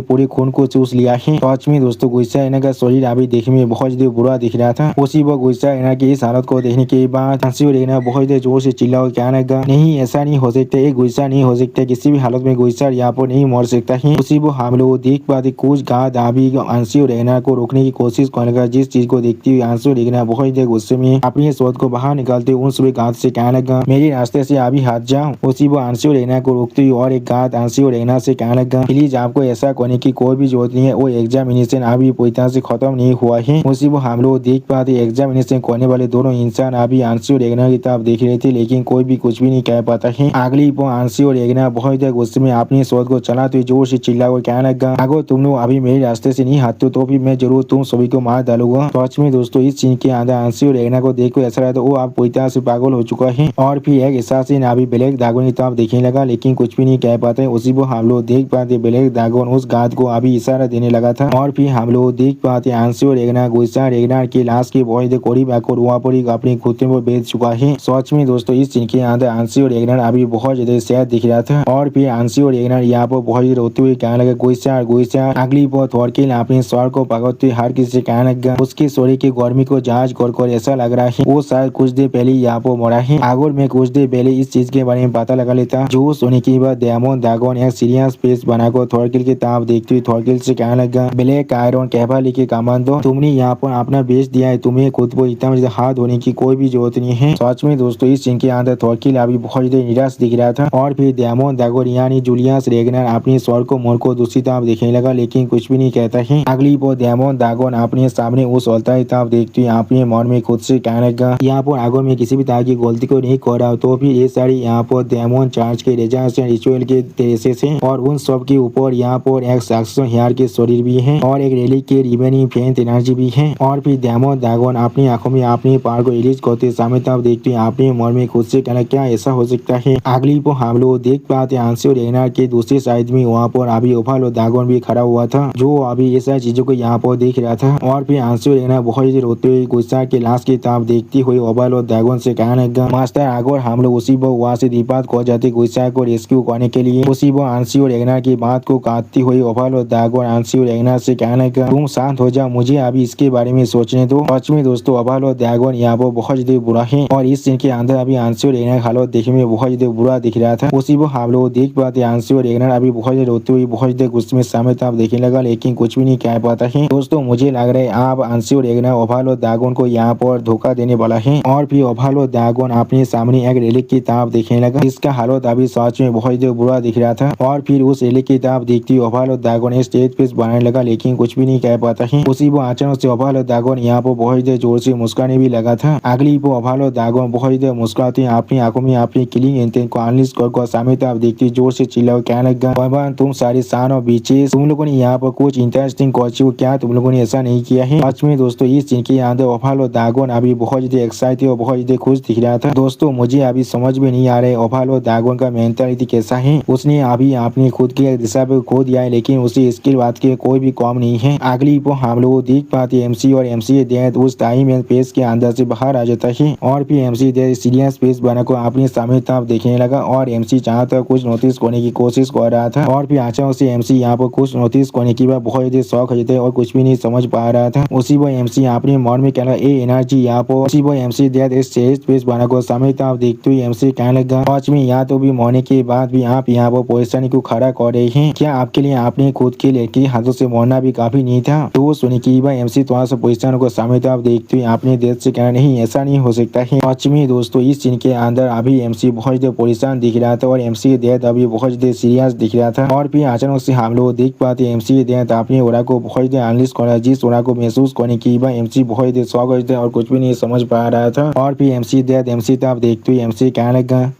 पूरी खून को चूस लिया है। सच में दोस्तों गुस्सा रेनार का शरीर अभी देखने में बहुत ज्यादा बुरा दिख रहा था। उसी वक्त गुस्सा रेनार की इस हालत को देखने के बाद हंसी रेनार बहुत ज्यादा जोर से चिल्ला और कहने लगा नहीं ऐसा नहीं हो सकता, एक गुस्सा नहीं हो सकता, किसी भी हालत में गुस्सा यहाँ पर नहीं मर सकता है। उसी वो हम लोग देख पाते कुछ गाद अभी आंसू रेना को रोकने की कोशिश करने लगा जिस चीज को देखते हुए आंसू रेना बहुत ज्यादा गुस्से में अपनी शोध को बाहर निकालते उन सभी गाद से कहने लगा मेरे रास्ते से अभी हट जाओ। उसी वो आंसू रेना को रोकते हुए और एक गाद आंसू रेना से कहने लगा प्लीज आपको ऐसा करने की कोई भी जरूरत नहीं है, वो एग्जामिनेशन अभी पूरी तरह से खत्म नहीं हुआ है। उसी वो हम लोग देख पाते एग्जामिनेशन करने वाले दोनों इंसान अभी आंसू रेना की तरफ देख रहे थे लेकिन कोई भी कुछ भी नहीं कह पाता है। अगली वो आंसू रेना बहुत ज्यादा गुस्से में अपनी शोध को चलाते हुए जोर से चिल्ला और कहने लगा अगर तुम लोग अभी मेरे रास्ते से नहीं हटते तो फिर मैं जरूर तुम सभी को मार डालूंगा। सच में दोस्तों इस सीन के अंदर आंसू रेना को देखकर ऐसा लगा वो आप पूरी तरह से पागल हो चुका है और फिर एक एहसासी अभी ब्लैक ड्रैगन की तरफ देखने लगा लेकिन कुछ भी नहीं कह पाते। उसी को हम लोग देख पाते ब्लैक ड्रैगन उस गाद को अभी इशारा देने लगा था और फिर हम लोग देख पाते आंसू रेना गुस्सा रेना की लाश के बहुत करीब आकर वहाँ पर अपनी खुदे को बेच चुका है। सच में दोस्तों इस सीन के अंदर आंसू रेना अभी बहुत ज्यादा सैड दिख रहा था और फिर आंसू रेना यहाँ पर बहुत रोते हुए कहने लगा गुस्सा गुस्सा। अगली बार थॉरकिल अपने स्वर को पकड़ते हर किसी से कहने लगा उसके शरीर की गर्मी को जांच कर ऐसा लग रहा है वो शायद कुछ देर पहले यहाँ पर मरा है। अगर मैं कुछ देर पहले इस चीज के बारे में पता लगा लेता जो सुनने के बाद डेमन ड्रैगन एक सीरियस फेस बनाकर थॉरकिल की तरफ देखते हुए थॉरकिल से कहने लगा ब्लैक आयरन कैवाली के कमांडो तुमने यहाँ पर अपना बेच दिया है, तुम्हें खुद को इतना हाथ धोने की कोई भी जरूरत नहीं है। सच में दोस्तों इस सीन के अंदर थॉरकिल अभी बहुत ज्यादा निराश दिख रहा था और फिर डेमन ड्रैगन यानी जूलियस रेगनर अपने स्वर को मोड़ को दूसरी तरफ देखने लगा लेकिन कुछ भी नहीं कहता है। अगली बार डेमन ड्रैगन अपने सामने उस ऑल्टर की तरफ देखते हुए अपने मन में खुद से कहने लगा यहाँ पर अगर मैं किसी भी तरह की गलती को नहीं कर रहा हूँ तो फिर ये सारी यहाँ पर डेमन चार्ज के रेजारेशन रिचुअल के तरीके से और उन सब के ऊपर यहाँ पर एक सक्सेस हेयर के शरीर भी है और एक रैली के रिमेनिंग फेंट एनर्जी भी है। और फिर डेमन ड्रैगन अपनी आंखों में अपनी पावर को रिलीज करते सामने तरफ देखते हुए अपने मन में खुद से कहना क्या ऐसा हो सकता है। अगली पर हम लोग देख पाते आंसू रेना के दूसरी साइड में वहाँ पर अभी ओभालो ड्रैगन भी खड़ा हुआ था जो अभी ये सारी चीजों को यहाँ पर देख रहा था और फिर आंसू रेना बहुत ही रोते हुए गुस्सा के लाश की तरफ देखती हुई ओभालो ड्रैगन से कहने लगा मास्टर अगर हम लोग उसी वो वहाँ से दीपात खो जाते गुस्सा को रेस्क्यू करने के लिए। उसी वो आंसू रेना की बात को काटती हुई ओभालो ड्रैगन आंसू रेना से कहने लगा तुम शांत हो जाओ, मुझे अभी इसके बारे में सोचने दो। सच में दोस्तों ओभालो ड्रैगन यहाँ पर बहुत ज्यादा बुरा है और इस सीन के अंदर अभी आंसू रेना हालत देखने में बहुत ज्यादा बुरा दिख रहा था। उसी वो हम लोग देख पाते आंसू रेना अभी बहुत ज्यादा रोते हुए बहुत ज्यादा गुस्से में सामने तरफ देखने लगा लेकिन कुछ भी नहीं कह पाता है। दोस्तों मुझे लग रहा है आप आंसू रेना ओभालो ड्रैगन को यहाँ पर धोखा देने वाला है और फिर ओभालो ड्रैगन अपने सामने एक रेलिक की तरफ देखने लगा जिसका हालत अभी सच में बहुत ज्यादा बुरा दिख रहा था और फिर उस रेलिक की तरफ देखती ओभालो ड्रैगन स्टेज पे बनाने लगा लेकिन कुछ भी नहीं कह पाता है। उसी वो अचानक से ओभालो ड्रैगन यहाँ पर बहुत ज्यादा जोर से मुस्कुराने भी लगा था। अगली वो ओभालो ड्रैगन बहुत ज्यादा मुस्कुराते अपनी आंखों में अपनी किलिंग इंटेंट को अनलिस्ट कर सामने तरफ देखती जोर से चिल्ला कहने लगा तुम सारे सान और बीचेस तुम लोगों ने यहाँ पर कुछ इंटरेस्टिंग कोच क्या तुम लोगों ने ऐसा नहीं किया है। सच में दोस्तों इस सीन के अंदर ओभालो ड्रैगन अभी बहुत ज्यादा एक्साइटेड और बहुत ज्यादा खुश दिख रहा था। दोस्तों मुझे अभी समझ में नहीं आ रहा है ओभालो ड्रैगन का मेंटालिटी कैसा है। उसने अभी अपनी खुद की दिशा पे खो दिया है लेकिन उसे इसकी बात के कोई भी कम नहीं है। अगली वो हम लोग देख पाते एमसी और एमसी डेथ उस टाइम एंड स्पेस के अंदर से बाहर आ जाता है और फिर एमसी डेथ सीरियस स्पेस बनाकर अपने सामने तरफ देखने लगा और एमसी चाहता कुछ नोटिस करने की कोशिश कर रहा था और फिर अचानक से एमसी यहाँ पर कुछ नोटिस करने की बाद बहुत ज्यादा शौक हो जाता है और कुछ भी नहीं समझ पा रहा था। उसी वो एमसी अपने मन में कहना ए एनर्जी यहाँ पर उसी वो एमसी डेथ इस स्पेस बनाकर सामने तरफ देखते हुए एमसी कहने लगा सच में यहाँ तो भी मरने के बाद भी आप यहाँ पर परेशानी को खड़ा कर रहे हैं, क्या आपके लिए आपने खुद के लड़की हाथों से मरना भी काफी नहीं था। तो सुनी की बार एमसी थोड़ा सा परेशान को सामने तरफ देखते हुए अपने अपनी डेथ से कहना नहीं, ऐसा नहीं हो सकता है। सच में दोस्तों इस सीन के अंदर अभी एमसी बहुत ज्यादा परेशान दिख रहा था और एमसी की डेथ अभी बहुत ज्यादा सीरियस दिख रहा था। और फिर अचानक से हम लोग देख पाते एमसी की डेथ अपनी ओरा को बहुत ज्यादा एनालिस कर रहा है, जिस ओरा को महसूस करने की बात एमसी बहुत ज्यादा शौक होते और कुछ भी नहीं समझ पा रहा था। और फिर एमसी डेथ एमसी तब देखते हुए एमसी कहने लगा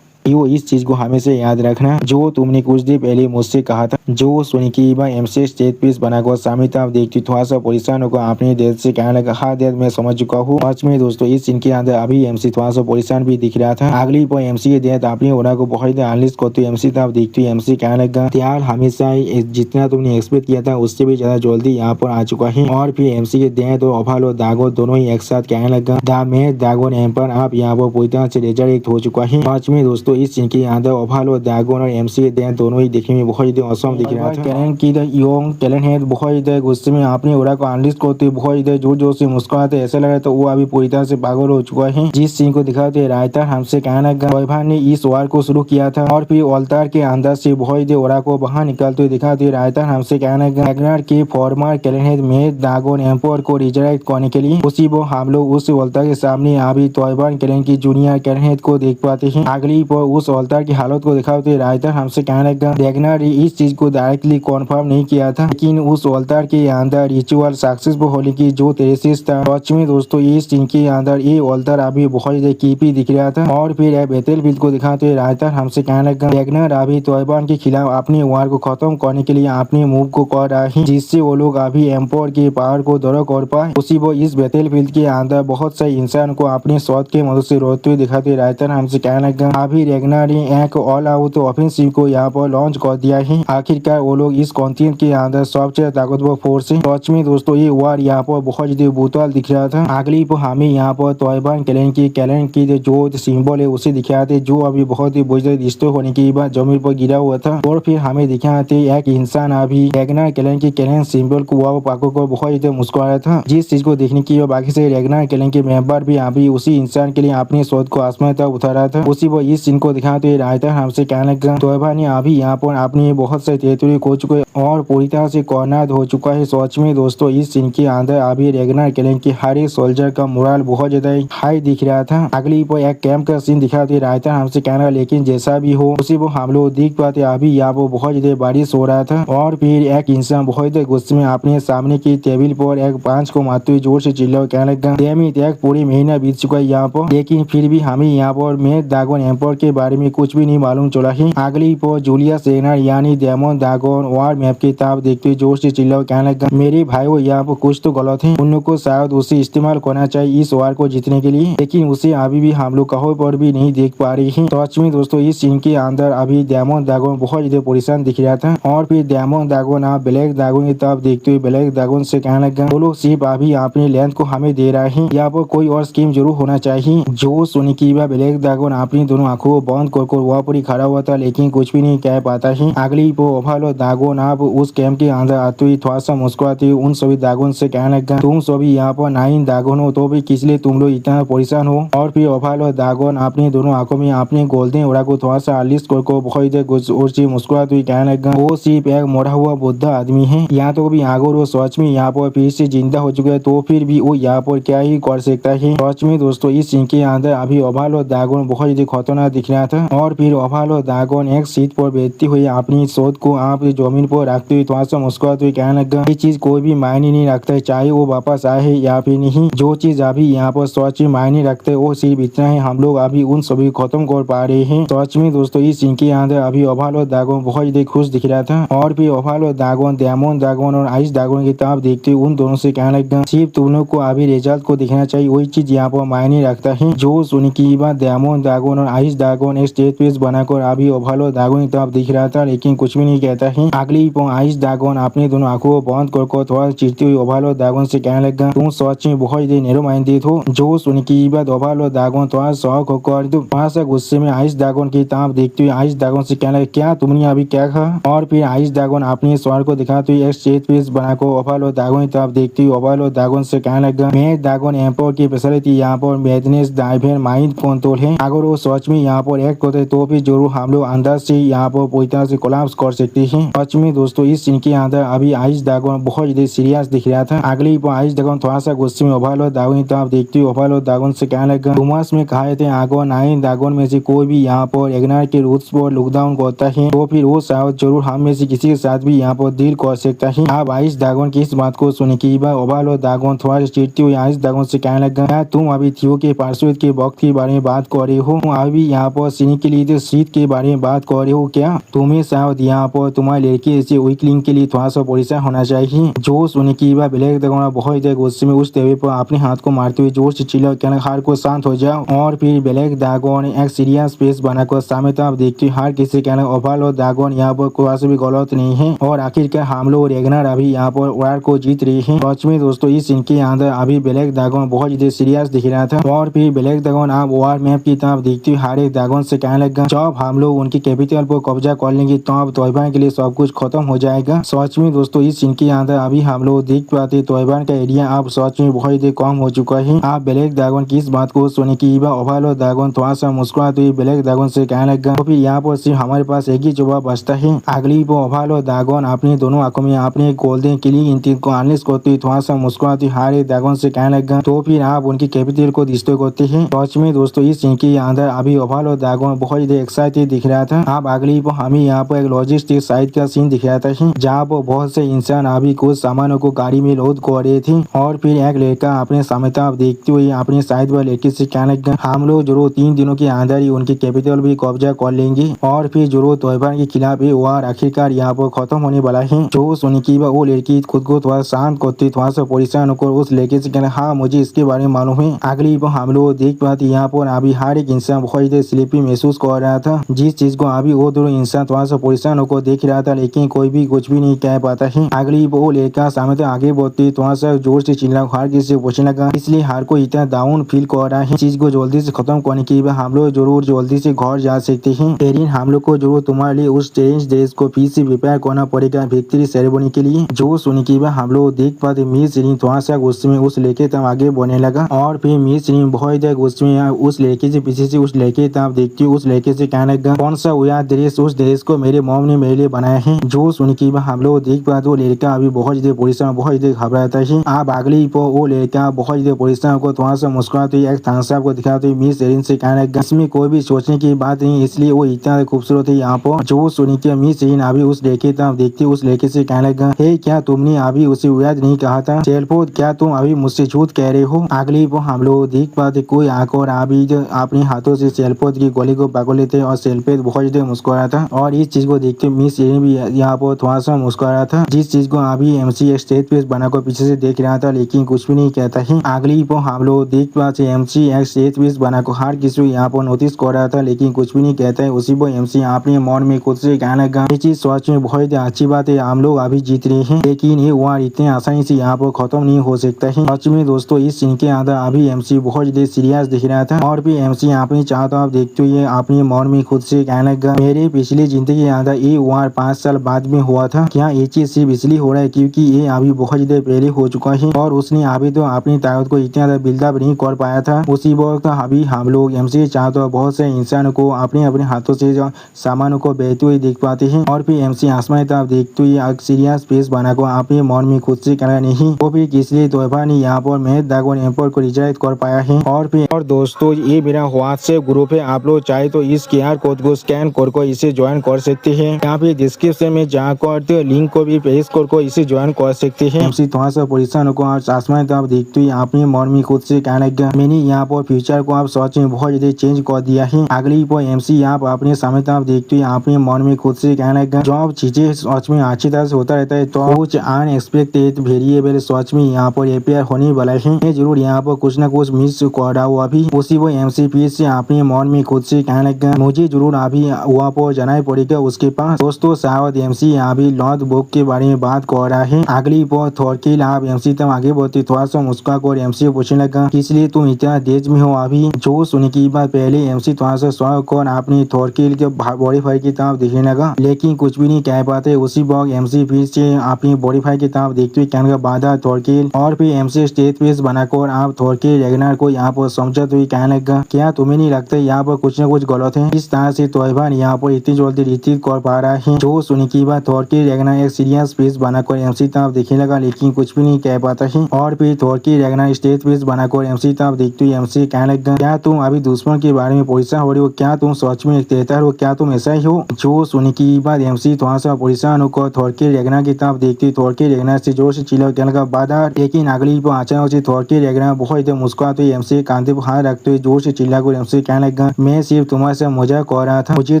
यो इस चीज को हमेशा याद रखना जो तुमने कुछ देर पहले मुझसे कहा था। जो सुनी की बार एमसी स्टेट पीस बनाकर सामने तब देखती थोड़ा सा परेशान होकर अपनी डेथ से कहने लगा हाँ डेथ मैं समझ चुका हूँ। सच में दोस्तों इस सीन के अंदर अभी एमसी थोड़ा सा परेशान भी दिख रहा था। अगली पर एमसी की डेथ अपनी ओरा को बहुत एनालिस करती एमसी तब देखती एमसी कहने लगा त्यार हमेशा जितना तुमने एक्सपेक्ट किया था उससे भी ज्यादा जल्दी यहाँ पर आ चुका है। और फिर एमसी के डेथ और ओवल और दागो दोनों ही एक साथ कहने लगा द मैच ड्रैगन एम्पायर आप यहाँ पर पूरी तरह से रिजरेक्ट हो चुका है। सच में दोस्तों इस सीन के अंदर ओवल और ड्रैगन और एमसी के डेथ दोनों ही देखने में बहुत ही औसम दिख रहा था। कैलन की योंग कैलन है बहुत ही गुस्से में अपने ओरा को एनालिस करते बहुत ही जोर जोर से मुस्कुराते ऐसा लग रहा था वो अभी पूरी तरह से पागल हो चुका है। जिस सीन को दिखाते रायता हमसे कहना वैभव ने इस वार को शुरू किया था और फिर ऑल्टर के अंदर से बहुत ही ओरा को बाहर निकलते हुए दिखाते रायता हमसे कहना रैग्नार के फॉर्मर कैलन में ड्रैगन एम्पायर को रिजरेक्ट करने के लिए उसी वो हम लोग उस ऑल्टर के सामने अभी तोयबान कैलन की जूनियर कैलन को देख पाते हैं। अगली पर उस ऑल्टर की हालत को दिखाते रायता हमसे कहना रैग्नार इस चीज को डायरेक्टली कॉन्फर्म नहीं किया था लेकिन उस ऑल्टर के अंदर रिचुअल सक्सेसफुल होने की जो तेसिस था। सच में दोस्तों इस सीन के अंदर ये ऑल्टर अभी बहुत ज्यादा कीपी दिख रहा था। और फिर बैटलफील्ड को दिखाते रायता हमसे कहना रैग्नार अभी तोयबान के खिलाफ अपने वार को खत्म करने के लिए अपने मूव को कर रहा है जिससे वो लोग अभी एम्पायर के पावर को दौरा कर पाए। उसी वो इस बैटलफील्ड के अंदर बहुत से इंसान को अपने शॉट के मदद से रोकते हुए दिखाते रायता हमसे कहना अभी रैग्नार ने एक ऑल आउट ऑफेंसिव को यहाँ पर लॉन्च कर दिया है। आखिरकार वो लोग इस कॉन्टिनेंट के अंदर सबसे ताकतवर फोर्स है। सच में दोस्तों ये वार यहाँ पर बहुत ज्यादा ब्रूटल दिख रहा था। अगली पर हमें यहाँ पर तोयबान कैलन की जो सिंबल है उसे दिखाते जो अभी बहुत ही बुझे डिस्ट्रॉय होने के बाद जमीन पर गिरा हुआ था। और फिर हमें दिखाते एक इंसान अभी रैग्नार कैलन की कैलन सिंबल को वहाँ पाको को बहुत ज्यादा मुस्कुरा था। जिस चीज को देखने की बाकी से रैग्नार कैलन के मेंबर भी अभी उसी इंसान के लिए अपने शोध को आसमान तक उठा रहा था। उसी वो इस सीन को दिखाते रायता हमसे कहने लगा तोयबा ने अभी यहाँ पर अपनी बहुत से टेरिटरी खो चुके और पूरी तरह से कॉर्नर हो चुका है। सच में दोस्तों इस सीन के अंदर अभी रैग्नार कैलन की हर एक सोल्जर का मोरल बहुत ज्यादा हाई दिख रहा था। अगली पर एक कैंप का सीन दिखाते रायता हमसे कहना लेकिन जैसा भी हो उसी वो हम लोग देख पाते अभी यहाँ पर बहुत ज्यादा बारिश हो रहा था। और फिर एक इंसान बहुत गुस्से में अपने सामने की टेबल पर एक पांच को मारते हुए जोर से चिल्ला कहने लगा एक पूरी महीना बीत चुका है यहाँ पर लेकिन फिर भी हमें यहाँ पर मैच ड्रैगन एम्पायर के बारे में कुछ भी नहीं मालूम चला है। अगली पर जूलियस रेगनार यानी डेमन ड्रैगन वार मैप की किताब देखते जोर से चिल्ला कहने लगा मेरे भाइयों यहाँ पर कुछ तो गलत है। उन लोग को शायद उसे इस्तेमाल करना चाहिए इस वार को जीतने के लिए लेकिन उसे अभी भी हम लोग कहीं पर भी नहीं देख पा रहे हैं। तो सच में दोस्तों इस सीन के अंदर अभी डेमन ड्रैगन बहुत ज्यादा परेशान दिख रहा था। और फिर डेमन ड्रैगन आप ब्लैक ड्रैगन की तरफ देखते हुए ब्लैक ड्रैगन से कहने लगा वो लोग सिर्फ अभी अपनी लेंथ को हमें दे रहे हैं यहाँ पर कोई और स्कीम जरूर होना चाहिए। जो सुनी की ब्लैक ड्रैगन अपनी दोनों आंखों को बंद कर वहाँ पर ही खड़ा हुआ था लेकिन कुछ भी नहीं कह पाता है। अगली पर ओवल ड्रैगन आप उस कैंप के अंदर आते हुए थोड़ा सा मुस्कुराते हुए उन सभी ड्रैगन से कहने लगा तुम सभी यहाँ पर 9 ड्रैगन हो तो भी किस लिए तुम लोग इतना परेशान हो। और फिर ओवल और ड्रैगन अपनी दोनों आंखों में अपने गोल्डन ओरा को थोड़ा सा आलिश को बहुत और से मुस्कुराते हुए कहने लगा वो सिर्फ एक मरा हुआ बुद्धा आदमी है। यहाँ तो भी अगर वो सच में यहाँ पर फिर से जिंदा हो चुका है तो फिर भी वो यहाँ पर क्या ही कर सकता है। सच में दोस्तों इस सीन के अंदर अभी ओवल और ड्रैगन बहुत ज्यादा खतरनाक दिख रहा था। और फिर ओवल और ड्रैगन एक सीट पर बैठते हुए अपनी शोध को आप जमीन पर रखते हुए थोड़ा सा मुस्कुराते हुए कहने लगा ये चीज कोई भी मायने नहीं रखता है चाहे वो वापस आए या फिर नहीं। जो चीज अभी यहाँ पर सच में मायने रखते है वो सिर्फ इतना है हम लोग अभी उन सभी खत्म कर पा रहे हैं। सच में दोस्तों इस सीन के अंदर अभी ओवल और ड्रैगन बहुत ज्यादा खुश दिख रहा था। और फिर ओवल और ड्रैगन डेमन ड्रैगन और आइस ड्रैगन की तरफ देखते हुए उन दोनों से कहने लगा सिर्फ तुम लोग को अभी रिजल्ट को दिखना चाहिए वही चीज यहाँ पर मायने रखता है। जो सुनी की बात डेमन ड्रैगन और आइस ड्रैगन एक स्टेज पेस बनाकर अभी ओवल और ड्रैगन की तरफ दिख रहा था लेकिन कुछ भी नहीं कहता है। अगली पर आइस ड्रैगन अपने दोनों आंखों को बंद कर थोड़ा चिढ़ती हुई ओवल और ड्रैगन से कहने लगा तुम सच में बहुत ज्यादा नैरो माइंडेड हो। जो सुनी की बात ओवल और ड्रैगन थोड़ा शौक होकर थोड़ा सा गुस्से में आइस ड्रैगन की तरफ देखते हुए आइस ड्रैगन से कहने लगा क्या तुमने अभी क्या कहा। और फिर आइस ड्रैगन अपने स्वर को दिखाते हुए एक स्टेज पेस बनाकर ओवल और ड्रैगन की तरफ देखते हुए ओवल और ड्रैगन से कहने लगा मैं ड्रैगन एम्पायर की स्पेशलिटी यहाँ पर मैडनेस ड्राइव माइंड कंट्रोल है। अगर वो सच में यहाँ पर एक्ट करते तो फिर जरूर हम लोग अंदर से यहाँ पर पूरी तरह से कोलैप्स कर सकते हैं। सच में दोस्तों इस सीन के अंदर अभी आइस ड्रैगन बहुत ज्यादा सीरियस दिख रहा था। अगली पर आइस ड्रैगन थोड़ा सा गुस्से में ओवरलॉर्ड ड्रैगन तो आप देखते हो ओवरलॉर्ड ड्रैगन से कहने लगा रूमर्स में कहा थे अगर 9 ड्रैगन में से कोई भी यहाँ पर एग्नार के रूट्स पर लॉकडाउन करता है तो फिर वो शायद जरूर हम में से किसी के साथ भी यहाँ पर डील कर सकता है। अब आइस ड्रैगन की इस बात को सुन के ओवरलॉर्ड ड्रैगन थोड़ा सा चिढ़ते हुए आइस ड्रैगन से कहने लगा तुम अभी थियो के परसुएट के वक्त के बारे में बात कर रहे हो, अभी यहाँ पर सीनी के लिए शीत के बारे में बात कर रहे हो क्या? तुम्हें शायद यहाँ पर तुम्हारे लड़के ऐसे वीकलिंग के लिए थोड़ा सा परेशान होना चाहिए। जो सुन के ब्लैक ड्रैगन बहुत गुस्से में उस देवी पर अपने हाथ को मारते हुए जोर से चिल्ला कहना हार को शांत हो जाओ। और फिर ब्लैक ड्रैगन एक सीरियस फेस बनाकर सामने तो आप देखते हर किसी कहना ओवरलॉर्ड ड्रैगन यहाँ पर कोई भी गलत नहीं है और आखिरकार हम लोग रेगनर अभी यहाँ पर वार को जीत रही है। सच में दोस्तों इस सीन के अंदर अभी ब्लैक ड्रैगन बहुत ज्यादा सीरियस दिख रहा था। और फिर ब्लैक ड्रैगन आप वार मैप की तरफ देखते हुए हर एक ड्रैगन से कहने लगा जब हम लोग उनकी कैपिटल पर कब्जा कर लेंगे तब तोयबान के लिए सब कुछ खत्म हो जाएगा। सच में दोस्तों इस सीन के अंदर अभी हम लोग देख पाते तोयबान का एरिया अब सच में बहुत ही कम हो चुका है। आप ब्लैक ड्रैगन की इस बात को सुने की ओवरलॉर्ड ड्रैगन थोड़ा सा मुस्कुराते हुए ब्लैक ड्रैगन से कहने लगा तो फिर यहाँ पर सिर्फ हमारे पास एक ही जवाब बचता है। अगली पर ओवरलॉर्ड ड्रैगन अपने दोनों आंखों में अपने गोल्डन क्लिंग इंटेंट को अनलेस करते हुए थोड़ा सा मुस्कुराते हर एक ड्रैगन से कहने लगा तो फिर आप उनकी कैपिटल को डिस्ट्रॉय करते हैं। सच में दोस्तों इस सीन के अंदर अभी ओवरलॉर्ड ड्रैगन बहुत ज्यादा एक्साइटेड दिख रहा था। अब अगली पर हमें यहाँ पर एक लॉजिस्टिक साइट का सीन दिख रहा था जहाँ पर बहुत से इंसान अभी कुछ सामानों को गाड़ी में लोड कर रहे थे। और फिर एक लड़का अपने सामने तरफ देखते हुए अपने साइड वाले लड़के से कहने लगा हम लोग जरूर 3 दिनों के अंदर ही उनकी कैपिटल भी कब्जा कर लेंगे और फिर जरूर तोयबान के खिलाफ ये वार आखिरकार यहाँ पर खत्म होने वाला है। जो सुनी की वो लड़की खुद को थोड़ा शांत करती थोड़ा सा परेशान होकर उस लड़के से कहना हाँ मुझे इसके बारे में मालूम है। अगली पर हम लोग देख पाते यहाँ पर अभी हर एक इंसान बहुत स्लीपी महसूस कर रहा था। जिस चीज को अभी वो दोनों इंसान थोड़ा सा परेशान होकर देख रहा था लेकिन कोई भी कुछ भी नहीं कह पाता है। अगली वो लड़का सामने आगे बढ़ती थोड़ा सा जोर से चिल्ला हार किसी पूछने लगा इसलिए हार को इतना डाउन फील कर रहा है। चीज को जल्दी से खत्म करने के बाद हम लोग जरूर जल्दी से घर जा सकते हैं। लेकिन हम लोग को जरूर तुम्हारे लिए उस ट्रेंच ड्रेस को फिर से प्रिपेयर करना पड़ेगा विक्ट्री सेरेमनी के लिए। जो सुनी के बाद हम लोग देख पाते मिस रीन थोड़ा सा गुस्से में उस लड़के तब आगे बढ़ने लगा और फिर मिस रीन बहुत गुस्से में उस लड़के से पीछे से उस लड़के तब देखती उस लड़के से कहने लगा कौन सा हुआ ड्रेस, उस ड्रेस को मेरे मॉम ने मेरे लिए बनाया है। जो सुनी के बाद हम लोग देख पाते वो लड़का अभी बहुत ज्यादा परेशान बहुत ज्यादा घबराता है। आप अगली पर वो लड़का बहुत ज्यादा परेशान को थोड़ा सा मुस्कुराते एक थम्स अप को दिखाते मिस रीन से कहने लगा इसमें कोई भी सोचने की बात नहीं इसलिए वो इतना खूबसूरत है यहाँ पर। जो सुनी के मिस रीन अभी उस लड़के तब देखते उस लड़के से कहने लगा हे क्या तुमने अभी उसे याद नहीं कहा था सेल्फोद, क्या तुम अभी मुझसे झूठ कह रहे हो? अगली पर हम लोग देख पाते कोई आकर अभी अपने हाथों से सेल्फोद की गोली को पकड़ लेते और सेल्फोद बहुत ज्यादा मुस्कुरा था और इस चीज को देखते मिस रीन भी यहाँ पर थोड़ा सा मुस्कुरा था। जिस चीज को अभी एमसी एक स्टेज पे बनाकर पीछे से देख रहा था लेकिन कुछ भी नहीं कहता है। अगली पर हम लोग देख पाते एमसी एक स्टेज पे बनाकर हर किसी को यहाँ पर नोटिस कर रहा था लेकिन कुछ भी नहीं कहता है। उसी पर एमसी अपने मन में खुद से कहने लगा ये चीज सच में बहुत अच्छी बात है हम लोग अभी जीत रहे हैं लेकिन ये वार इतने आसानी से यहाँ पर खत्म नहीं हो सकता है। सच में दोस्तों इस सीन के अंदर अभी एमसी बहुत ज्यादा सीरियस दिख रहा था और भी एमसी अपनी चाहता आप देखते हुए अपने मन में खुद से कहने लगा मेरे पिछली जिंदगी के अंदर ये वार 5 साल बाद में हुआ था। क्या ये चीज सिर्फ इसलिए हो रहा है क्योंकि ये अभी बहुत ज्यादा पहले हो चुका है और उसने अभी तो अपनी ताकत को इतना ज्यादा बिल्डअप नहीं कर पाया था। उसी वक्त अभी हम लोग एमसी चाहते बहुत से इंसानों को अपने अपने हाथों से सामानों को बेचते हुए देख पाते हैं और फिर एमसी आसमान तरफ देखते हुए सीरियस फेस बनाकर अपने मन में खुद से कहना नहीं वो भी किसलिए तोयबा ने यहाँ पर मैं ड्रैगन एम्पायर को रिजल्ट कर पाया है। और दोस्तों ये मेरा व्हाट्सएप ग्रुप है, आप लोग चाहे तो इस QR कोड को स्कैन कर इसे ज्वाइन कर सकते हैं। यहाँ पे डिस्क्रिप्शन में जाकर लिंक को भी प्रेस कर इसे ज्वाइन कर सकते हैं। एमसी थोड़ा सा परेशान को आसमान तरफ देखते हुए अपने मन में खुद से कहने लगा मैंने यहाँ पर फ्यूचर को आप सच में बहुत ज्यादा चेंज कर दिया है। अगली पर एमसी आप अपने सामने तरफ देखते हुए अपने मन में खुद से कहने लगा जब चीजें सच में अच्छी तरह से होता रहता है तो कुछ अनएक्सपेक्टेड वेरिएबल सच में यहाँ पर अपेयर होने वाला है। मैं जरूर यहाँ पर कुछ न कुछ मिस कर रहा हूँ अभी। उसी वो एमसी फिर से अपने मन में खुद से कहने लगा मुझे जरूर अभी वहाँ पर जाना ही पड़ेगा उसके पास। दोस्तों शायद एमसी अभी लॉर्ड बुक के बारे में बात कर रहा है। अगली पर थॉरकिल आप एमसी तक आगे बढ़ती थोड़ा सा मुस्कुरा कर एमसी पूछने लगा इसलिए तुम इतना तेज में हो अभी। जो सुनने की बात पहले एमसी थोड़ा सा सौ कर अपनी थॉरकिल के बॉडी फायर की तरफ देखने लगा लेकिन कुछ भी नहीं कह पाते। उसी वक्त एमसी फिर से अपनी बॉडी फायर की तरफ देखते हुए कहने का बाधा थॉरकिल और फिर एमसी स्टेज पेस बनाकर आप थॉरकिल रेगनर को यहाँ पर समझते हुए कहने लगा क्या तुम्हें नहीं लगता यहाँ पर कुछ न कुछ गलत है। इस तरह से तोयबान यहाँ पर इतनी जल्दी रिसीव कर पा रहा है। जो सुनने की बात थॉर की रैग्नार एक सीरियस फेस बनाकर एमसी तब देखने लगा, लेकिन कुछ भी नहीं कह पाता है। और फिर थॉर की रैग्नार स्टेज फेस बनाकर एमसी तब देखते हुए एमसी कहने लगा, क्या तुम अभी दुश्मन के बारे में परेशान हो रही हो? क्या तुम सच में एक तेतर हो? क्या तुम ऐसा ही हो? जो सुनने की बात एमसी थोड़ा सा परेशान होकर थॉर की रैग्नार की तरफ देखती थॉर की रैग्नार से जोर से चिल्ला कहने लगा, बादर। लेकिन अगली पर अचानक से थॉर की रैग्नार बहुत मुस्कुराते हुए एमसी कांधे पर हाथ रखते हुए जोर से चिल्लाकर एमसी कहने लगा, मैं सिर्फ तुम्हारे से मजाक कर रहा था। मुझे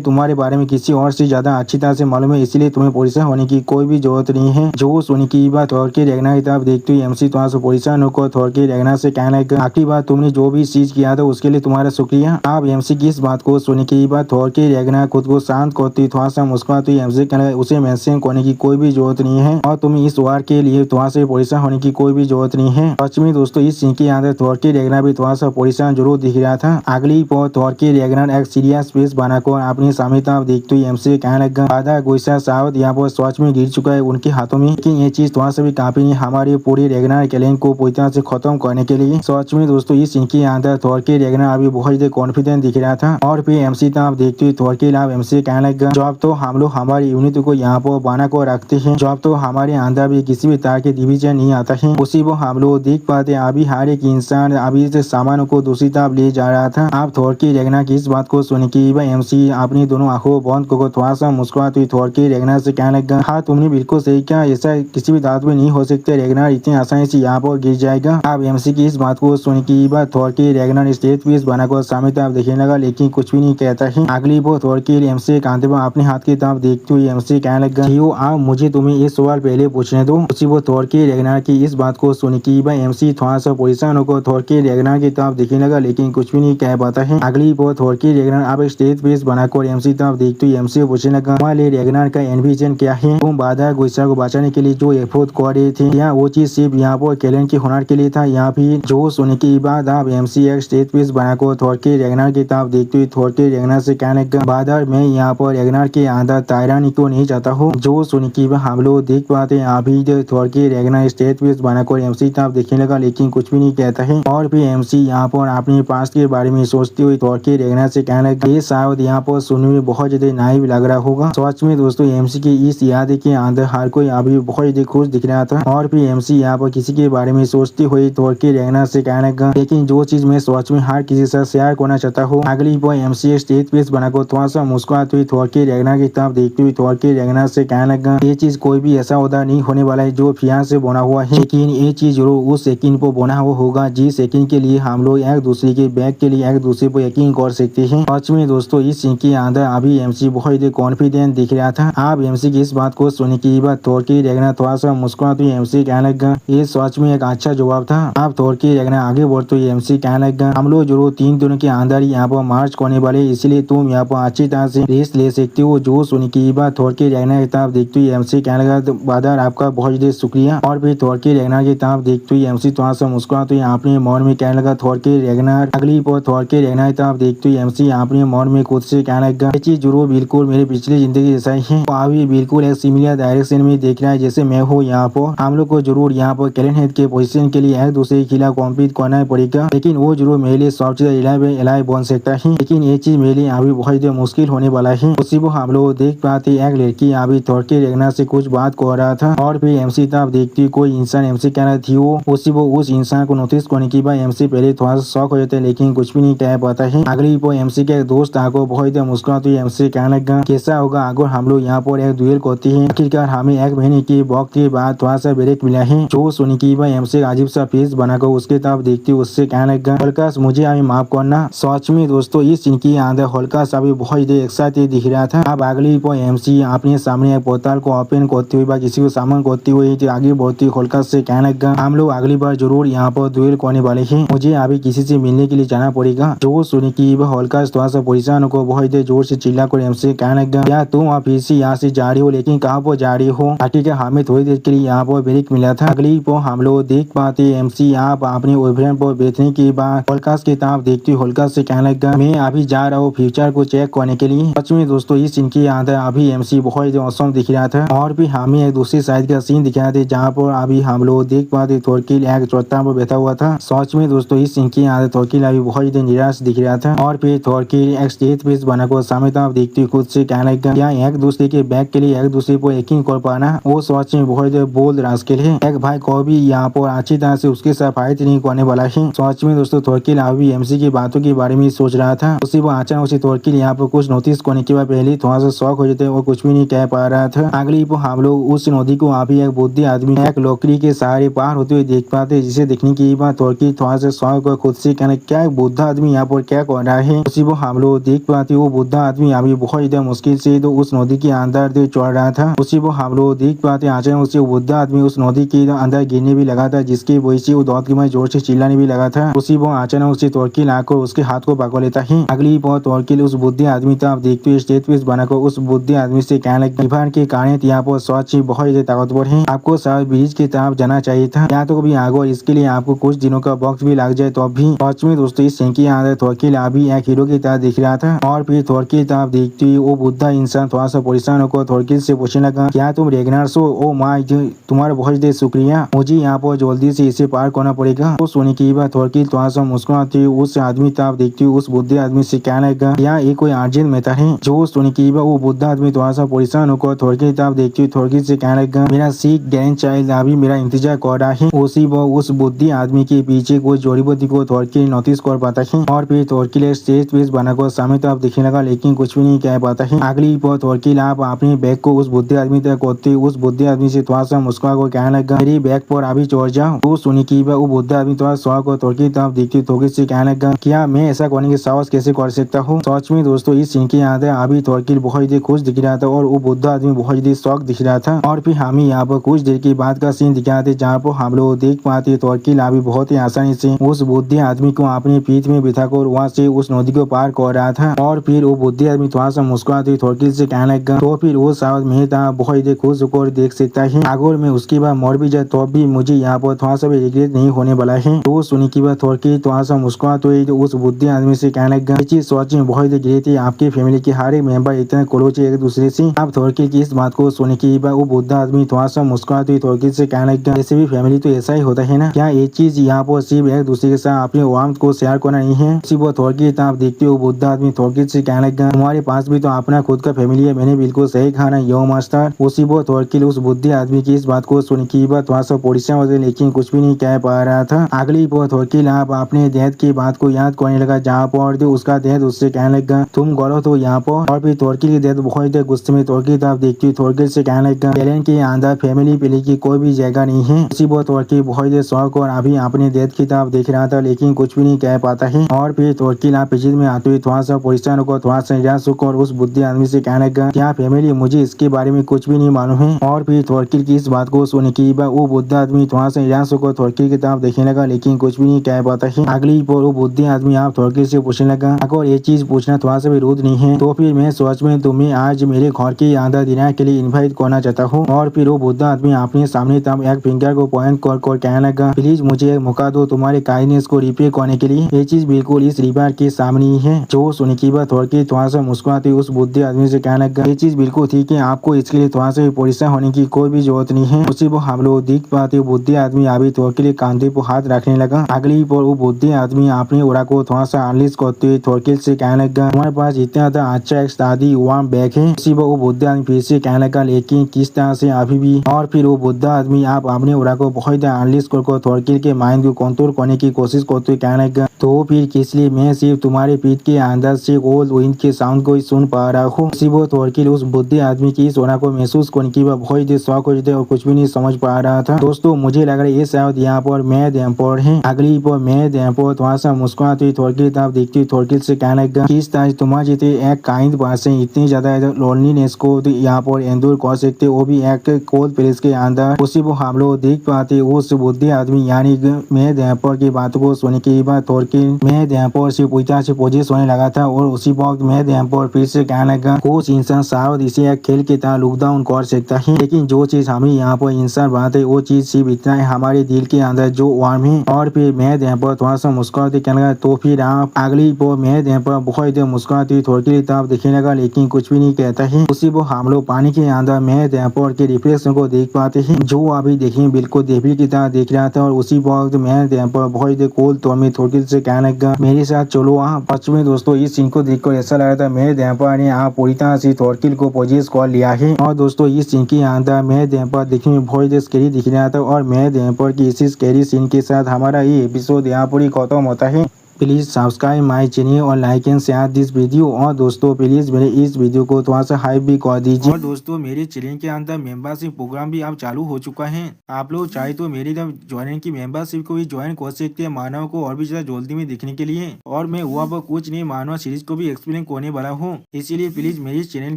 तुम्हारे बारे में किसी और से ज्यादा अच्छी तरह से मालूम है, इसलिए तुम्हें परेशान होने की कोई भी जरूरत नहीं है। जो सुनने की बात थॉर की रैग्नार की तरफ देखते हुए एमसी थोड़ा सा परेशान होकर थॉर की रैग्नार से कहने लगा, आखिरी बार तुमने जो भी चीज किया था उसके लिए तुम्हारा शुक्रिया। अब एमसी की इस बात को सुनने की बात थॉर की रैग्नार खुद को शांत करती थोड़ा सा मुस्कुराती एमसी कहने लगा, उसे मेंशन करने की कोई भी जरूरत नहीं है और तुम्हें इस वार के लिए थोड़ा सा परेशान होने की कोई भी जरूरत नहीं है। सच में दोस्तों इस सीन के अंदर थॉर की रैग्नार भी थोड़ा सा परेशान जरूर दिख रहा था। अगली पर थॉर की रैग्नार एक सीरियस फेस बनाकर अपनी सामने तरफ देखते हुए एमसी कहने लगा, आधा गुस्सा सावध यहाँ पर सच में गिर चुका है उनके हाथों में, लेकिन ये चीज थोड़ा सा भी काफी नहीं हमारे पूरी रैग्नार क्लैन को पूरी तरह से खत्म करने के लिए। सच में दोस्तों इस सीन के अंदर थॉर की रैग्नार अभी बहुत ज्यादा कॉन्फिडेंट दिख रहा था। और फिर एमसी तरफ देखते हुए थॉर के लाभ एमसी कहने लगा, जब तो हम लोग हमारी यूनिट को यहाँ पर बना कर रखते हैं, जब तो हमारे अंदर भी किसी भी तरह के डिवीजन नहीं आता है, उसी वो हम लोग देख पाते अभी हर एक इंसान अभी से सामानों को दूसरी तरफ ले जा रहा था। आप थॉर की रैग्नार की इस बात को सुन के एमसी अपनी दोनों आंखों बंद कर थोड़ा सा मुस्कुराती थॉर की रैग्नार से कहने लगा, हाँ तुमने बिल्कुल सही कहा, ऐसा किसी भी धातु में नहीं हो सकता, रैग्नार इतनी आसानी से यहाँ पर गिर जाएगा। अब एमसी की इस बात को सुन के थॉर की रैग्नार स्टेज पीस बनाकर सामने तरफ देखने लगा, लेकिन कुछ भी नहीं कहता है। अगली बार थॉर की एमसी कांधे पर अपने हाथ की तरफ देखते हुए एमसी कहने लगा, जियो आप मुझे तुम्हें इस सवाल पहले पूछने दो। उसी वो थॉर की रैग्नार की इस बात को सुन के एमसी थोड़ा सा परेशान होकर थॉर की रैग्नार की तरफ देखने लगा, लेकिन कुछ भी नहीं कह पाता है। अगली बार थॉर की रैग्नार अब स्टेज पीस बनाकर एमसी तरफ देखते हुए एमसी पूछने लगा, तुम्हारे रैग्नार का एम्बिशन क्या है? तुम बाधा गुस्सा को बचाने के लिए जो एफर्ट कर रहे थे, क्या वो चीज सिर्फ यहाँ पर क्लैन के हुनर के लिए था या फिर? जो सुनने के बाद अब एमसी एक स्टेज पीस बनाकर थॉर की रैग्नार की तरफ देखते हुए थॉर की रैग्नार से कहने लगा, बादर मैं यहाँ पर रैग्नार के अंदर तायरानी को नहीं चाहता हूँ। जो सुनने के बाद हम लोग देख पाते हैं अभी थॉर की रैग्नार स्टेज पीस बनाकर एमसी तरफ देखने लगा, लेकिन कुछ भी नहीं कहता है। और फिर एमसी यहाँ पर अपने पास्ट के बारे में सोचते हुए थॉर की रैग्नार से कहने लगा, ये शायद यहाँ पर सुनने में बहुत ज्यादा नाइव लग रहा होगा। सच में दोस्तों एमसी की इस याद के अंदर हर कोई अभी बहुत ज्यादा खुश दिख रहा था। और फिर एमसी यहाँ पर किसी के बारे में सोचते हुए थॉर की रैग्नार से कहने लगा, लेकिन जो चीज मैं सच में हर किसी से शेयर करना चाहता हूँ। अगली बार एमसी स्टेज पीस बनाकर थोड़ा सा मुस्कुराते हुए थॉर की रैग्नार की तरफ देखते हुए थॉर की रैग्नार से कहने लगा, ये चीज कोई भी ऐसा उदा नहीं होने वाला है जो फियार से बना हुआ है, लेकिन ये चीज जरूर उस सेकंड पर बना हुआ होगा जिस सेकंड के लिए हम लोग एक दूसरे के बैग के लिए एक दूसरे पर यकीन कर सकते हैं। सच में दोस्तों इस सीन के अंदर अभी एमसी बहुत ही कॉन्फिडेंट दिख रहा था। आप एमसी की इस बात को सुनने के बाद थॉर की रैग्नार थोड़ा सा मुस्कुराते हुए एमसी कहने लगा, ये सच में एक अच्छा जवाब था। आप थॉर की रैग्नार आगे बढ़ते हुए एमसी कहने लगा, हम लोग जरूर 3 दिनों के अंदर ही यहाँ पर मार्च करने वाले, इसलिए तुम यहाँ पर अच्छी तरह से रेस्ट ले सकते हो। जो सुनने के बाद थॉर की रैग्नार की तरफ देखते हुए एमसी कहने लगा, बादर आपका बहुत ज्यादा शुक्रिया। और फिर थॉर की रैग्नार की तरफ देखते हुए एमसी थोड़ा सा मुस्कुराते हुए अपने मन में कहने लगा, थॉर की रैग्नार। अगली पर थॉर की रैग्नार की तरफ देखते हुए एमसी अपने मन में खुद से कहने लगा, ये चीज जरूर बिल्कुल मेरी पिछली जिंदगी जैसा ही है, अभी बिल्कुल एक सिमिलर डायरेक्शन में देख रहा है जैसे मैं हूँ यहाँ पर। हम लोग को जरूर यहाँ पर क्लैन हेड के पोजीशन के लिए एक दूसरे के खिलाफ कॉम्पीट करना पड़ेगा, लेकिन वो जरूर मेरे लिए सबसे एलाय बन सकता है, लेकिन ये चीज मेरे लिए अभी बहुत मुश्किल होने वाला है। उसी को हम लोग देख पाते एक लड़की अभी थॉर की रैग्नार से कुछ बात कर रहा था। और फिर एमसी तरफ देखती कोई इंसान एमसी कहना थी वो उसी वो उस इंसान को नोटिस करने के बाद एमसी पहले थोड़ा सा शॉक हो जाता है, लेकिन कुछ भी नहीं कह पाता है। अगली वो एमसी के दोस्त आको बहुत मुस्कुराते हुए एमसी कहने लगा, कैसा होगा अगर हम लोग यहाँ पर एक दुएल करते हैं? आखिरकार हमें 1 महीने की वक्त के बाद थोड़ा सा ब्रेक मिला है। जो सुनी की एमसी अजीब सा फेस बनाकर उसके तरफ देखती उससे कहने लगा, हल्कास मुझे अभी माफ करना। सच में दोस्तों इस सीन के अंदर हल्कास अभी बहुत एक्साइटेड दिख रहा था। अब अगली वो एमसी अपने सामने एक पोर्टल को ओपन करते हुए किसी को सामान करते हुए आगे बढ़ती हल्कास से कहने लगा, हम लोग अगली बार जरूर यहाँ पर दुएल करने वाले हैं, मुझे अभी किसी से मिलने के लिए जाना पड़ेगा। जो सुनी की हल्कास थोड़ा सा परेशान को बहुत जोर से चिल्ला कर एमसी कहने लगा, क्या तुम आप फिर से यहाँ से जा रही हो? लेकिन कहाँ पर जा रही हो? आखिर हमें थोड़ी देर के लिए यहाँ पर ब्रेक मिला था। अगली पर हम लोग देख पाते एमसी आप अपने बॉयफ्रेंड पर बैठने के बाद हल्कास की तरफ देखती हल्कास से कहने लगा, मैं अभी जा रहा हूँ फ्यूचर को चेक करने के लिए। सच में दोस्तों इस सीन के अंदर अभी एमसी बहुत औसम दिख रहा था। और भी हमें एक दूसरी साइड का सीन दिख रहा था जहाँ पर अभी हम लोग देख पाते थोरकिल एक चौथा पर बैठा हुआ था। सच में दोस्तों इस सीन के अंदर थोरकिल अभी बहुत निराश दिख रहा था। और फिर थॉरकिल एक स्टेज पीस बनाकर सामने तरफ देखते खुद से कहने लगा क्या एक दूसरे के बैग के लिए एक दूसरे को यकीन कर पाना वो सोच में बहुत बोल्ड रास्केल है। एक भाई को भी यहाँ पर अच्छी तरह से उसके साथ फाइट नहीं करने वाला है। सोच में दोस्तों थॉरकिल अभी एमसी की बातों के बारे में सोच रहा था। उसी वो अचानक उसे थॉरकिल यहाँ पर कुछ नोटिस करने के बाद पहले थोड़ा सा शौक हो जाते और कुछ भी नहीं कह पा रहा था। अगली हम लोग उस नदी को अभी एक बुद्धि आदमी एक लकड़ी के सहारे पार होते हुए देख पाते, जिसे देखने की बात थॉरकिल थोड़ा सा शौक और खुद से कहना क्या एक बुद्धा आदमी यहाँ पर क्या कर रहा है। उसी वो हम लोग देख पाते वो बुद्धा आदमी अभी बहुत ज्यादा मुश्किल से तो उस नदी के अंदर चढ़ रहा था। उसी वो हम लोग देख पाते अचानक उसे बुद्धा आदमी उस नदी के अंदर गिरने भी लगा था, जिसकी वजह से वो दौड़ के मैं जोर से चिल्लाने भी लगा था। उसी वो अचानक उसे थॉरकिल आकर उसके हाथ को पकड़ लेता है। अगली बार थॉरकिल उस बुद्धि आदमी था देखते हुए स्टेज पीस बनाकर उस बुद्धि आदमी से कहने लगा इवान के कारण यहाँ पर सोच बहुत ज्यादा ताकतवर है, आपको शायद ब्रिज की तरफ जाना चाहिए था या तो कभी आगे, और इसके लिए आपको कुछ दिनों का वक्त भी लग जाए तो भी। सच में दोस्तों इस सीन के अंदर थॉरकिल अभी एक हीरो की तरह दिख रहा था। और फिर थॉरकिल तरफ देखते हुए वो बुद्धा इंसान थोड़ा सा परेशान होकर थॉरकिल से पूछने लगा क्या तुम रेगनार्स हो? ओ माय तुम्हारा बहुत शुक्रिया, मुझे यहाँ पर जल्दी से इसे पार करना पड़ेगा। तो सुनने की बात थॉरकिल थोड़ा सा मुस्कुराते उस आदमी तरफ देखते हुए उस बुद्धि आदमी से कहने लगा यहाँ एक कोई अर्जेंट मैटर है। जो सुनने की बात वो बुद्धा आदमी थोड़ा सा परेशान होकर थॉरकिल तरफ देखते हुए थॉरकिल से कहने लगा मेरा सिक ग्रैंड चाइल्ड अभी मेरा इंतजार कर रहा है। उसी वो उस बुद्धि आदमी के पीछे कोई जड़ी बूटी को थॉरकिल नोटिस कर पाता है। और फिर थॉरकिल स्टेज पीस बनाकर सामने तरफ दिखने लगा, लेकिन कुछ भी नहीं कह पाता है। अगली बार थॉरकिल आप अपने बैग को उस बुद्धि आदमी तक करते उस बुद्धि आदमी से थोड़ा सा मुस्कुरा कर कहने लगा मेरी बैग पर अभी चढ़ जाओ। तो सुनी की वो बुद्ध आदमी थोड़ा शौक और थॉरकिल तरफ देखते थॉरकिल से कहने लगा क्या मैं ऐसा करने की साहस कैसे कर सकता हूँ। सच में दोस्तों इस सीन के अंदर अभी थॉरकिल बहुत ही खुश दिख रहा था और वो बुद्ध आदमी बहुत ही शौक दिख रहा था। और फिर हमें यहाँ पर कुछ देर के बाद का सीन दिखाते जहाँ पर हम लोग देख पाते थॉरकिल अभी बहुत ही आसानी से उस बुद्धि आदमी को अपने पीठ में बिठाकर वहाँ से उस नदी को पार कर रहा था। और फिर वो बुद्धि आदमी थोड़ा सा मुस्कुराते थॉरकिल से कहने लगा तो फिर वो शायद मेहता बहुत ही खुश होकर देख सकता है, अगर मैं उसके बाद मर भी जाए तो भी मुझे यहाँ पर थोड़ा सा भी रिग्रेट नहीं होने वाला है। तो सुनी की बात थॉरकिल थोड़ा सा मुस्कुराते हुए उस बुद्धि आदमी से कहने लगा चीज सोच में बहुत ही ग्रेट है, आपके फैमिली के हर एक मेंबर इतना क्लोज है एक दूसरे से। आप थॉरकिल की इस बात को सुनने की बात वो बुद्ध आदमी थोड़ा सा मुस्कुराते हुए थॉरकिल से कहने लगा जैसे भी फैमिली तो ऐसा ही होता है ना, क्या ये चीज यहाँ पर सिर्फ एक दूसरे के साथ अपने वार्मथ को शेयर करना नहीं है। उसी वो थॉरकिल आप देखते हो बुद्ध आदमी थॉरकिल से कहने लगा तुम्हारे पास भी तो अपना खुद का फैमिली है, मैंने बिल्कुल सही कहा ना यो मास्टर। उसी वो थॉरकिल उस बुद्धि आदमी की इस बात को सुन की बात थोड़ा सा परेशान होते लेकिन कुछ भी नहीं कह पा रहा था। अगली बार थॉरकिल आप अपने डैड की बात को याद करने लगा जहाँ पर उसका डैड उससे कहने लगा तुम गलत हो यहाँ पर। और फिर थॉरकिल की डैड बहुत गुस्से में थॉरकिल आप देखती हुई थॉरकिल से कहने लगा टैलेंट के अंदर फैमिली पीली की कोई भी जगह नहीं है। उसी वो थॉरकिल बहुत शौक और अभी अपने डैड की तरफ देख रहा था लेकिन कुछ भी नहीं कह पाता है। और फिर थॉरकिल आप पिछले में आते हुए थोड़ा सा परेशान होकर थोड़ा सा निराश होकर उस बुद्धि आदमी से कहने लगा क्या फैमिली मुझे इसके बारे में कुछ भी नहीं मालूम है। और फिर थॉरकिल की इस बात को सुनने की बाद वो बुद्ध आदमी थोड़ा सा निराश होकर थॉरकिल की तरफ देखने लगा लेकिन कुछ भी नहीं कह पाता है। अगली बार वो बुद्धि आदमी आप थॉरकिल से पूछने लगा अगर ये चीज पूछना थोड़ा सा भी रुद नहीं है तो फिर मैं सोच में तुम्हें आज मेरे घर के अंदर डिनर के लिए इन्वाइट करना चाहता हूँ। और फिर वो बुद्ध आदमी अपने सामने तब एक फिंगर को पॉइंट कर कहने लगा प्लीज मुझे एक मौका दो तुम्हारे काइंडनेस को रिपे करने के लिए, ये चीज बिल्कुल इस रिवर के सामने ही है। जो सुनने की बात थॉरकिल थोड़ा सा मुस्कुराते उस बुद्धि आदमी से कहने लगा ये चीज बिल्कुल ठीक है, आपको इसके लिए थोड़ा सा भी परेशान होने की कोई भी जरूरत नहीं है। उसी वो हम लोग देख पाते बुद्धि आदमी अभी थॉरकिल के कांधे पर हाथ रखने लगा। अगली पर वो बुद्धि आदमी अपने उड़ा को थोड़ा सा अनलिस्ट करते हुए थॉरकिल से कहने लगा तुम्हारे पास इतना अच्छा एक शादी वार्म बैग है। उसी वो बुद्ध आदमी फिर से कहने लगा लेकिन किस तरह से अभी भी। और फिर वो बुद्ध आदमी आप अपने उड़ा को बहुत अनलिस्ट कर थॉरकिल के माइंड को कंट्रोल करने की कोशिश करते हुए कहने लगा तो फिर किस लिए मैं सिर्फ तुम्हारे पीठ के अंदर से ओल्ड विंड के साउंड को सुन पा रहा हूँ। उसी वो थॉरकिल उस बुद्धि आदमी की इस उड़ा को महसूस करने की बहुत शौक हो जाते और कुछ भी नहीं समझ पा रहा था। दोस्तों मुझे लग रहा है ये शायद यहाँ पर मैं एम्पोर है। अगली पर मैं एम्पोर थोड़ा सा मुस्कुराते हुए थॉरकिल तरफ देखती हुई थॉरकिल से कहने लगा किस तरह तुम्हारे जीते एक काइंड पर्सन इतनी ज्यादा लोनलीनेस को यहाँ पर एंडोर कर सकते वो भी एक कोल्ड प्लेस के अंदर। उसी वो हम लोग देख पाते उस बुद्धि आदमी यानी मैं एम्पोर की बातों को सुनने के बाद थॉरकिल मैं एम्पोर से पूछा से पोजिस होने लगा था और उसी वक्त मैं एम्पोर फिर से कहने लगा कुछ इंसान शायद इसे एक खेल की तरह लुक डाउन कर सकता है, लेकिन जो चीज हमें यहाँ पर इंसान बनाते वो चीज सिर्फ इतना है हमारे दिल के अंदर जो वार्म है। और फिर मैं एम्पोर थोड़ा सा मुस्कुराते कहने लगा तो फिर आप अगली पर मैं एम्पोर बहुत मुस्कुराती थॉरकिल तरफ देखने लगा लेकिन कुछ भी नहीं कहता है। उसी वो हम लोग पानी के अंदर मैं एम्पोर के रिफ्लेक्शन को देख पाते हैं जो अभी देखिए बिल्कुल देवली की तरह देख रहा था। और उसी वक्त मैं एम्पोर बहुत कोल्ड तो मैं थॉरकिल से कहने लगा मेरे साथ चलो लो फर्स्ट में दोस्तों इस सीन को देखकर ऐसा लगा था महेश देवपा ने पूरी तरह से थॉरकिल को पोजेस कर लिया है। और दोस्तों इस सीन के अंदर महेश देवपा देखने में बहुत स्कैरी दिख रहा था और महेश देवपा की इसी स्कैरी सीन के साथ हमारा ये एपिसोड यहाँ पूरी खत्म होता है। प्लीज सब्सक्राइब माय चैनल और like and share this video. और दोस्तों प्लीज मेरे इस वीडियो को थोड़ा सा हाइप भी कर दीजिए। और दोस्तों मेरे चैनल के अंदर मेंबरशिप प्रोग्राम भी अब चालू हो चुका है। आप लोग चाहे तो मेरी ज्वाइन की मेंबरशिप को भी ज्वाइन कर सकते हैं मानव को और भी ज्यादा जल्दी में देखने के लिए। और मैं हुआ पर कुछ नहीं मानव सीरीज को भी एक्सप्लेन करने वाला हूँ, इसीलिए प्लीज मेरी चैनल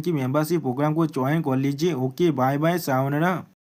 की मेंबरशिप प्रोग्राम को ज्वाइन कर लीजिए। Okay bye bye सावनरा।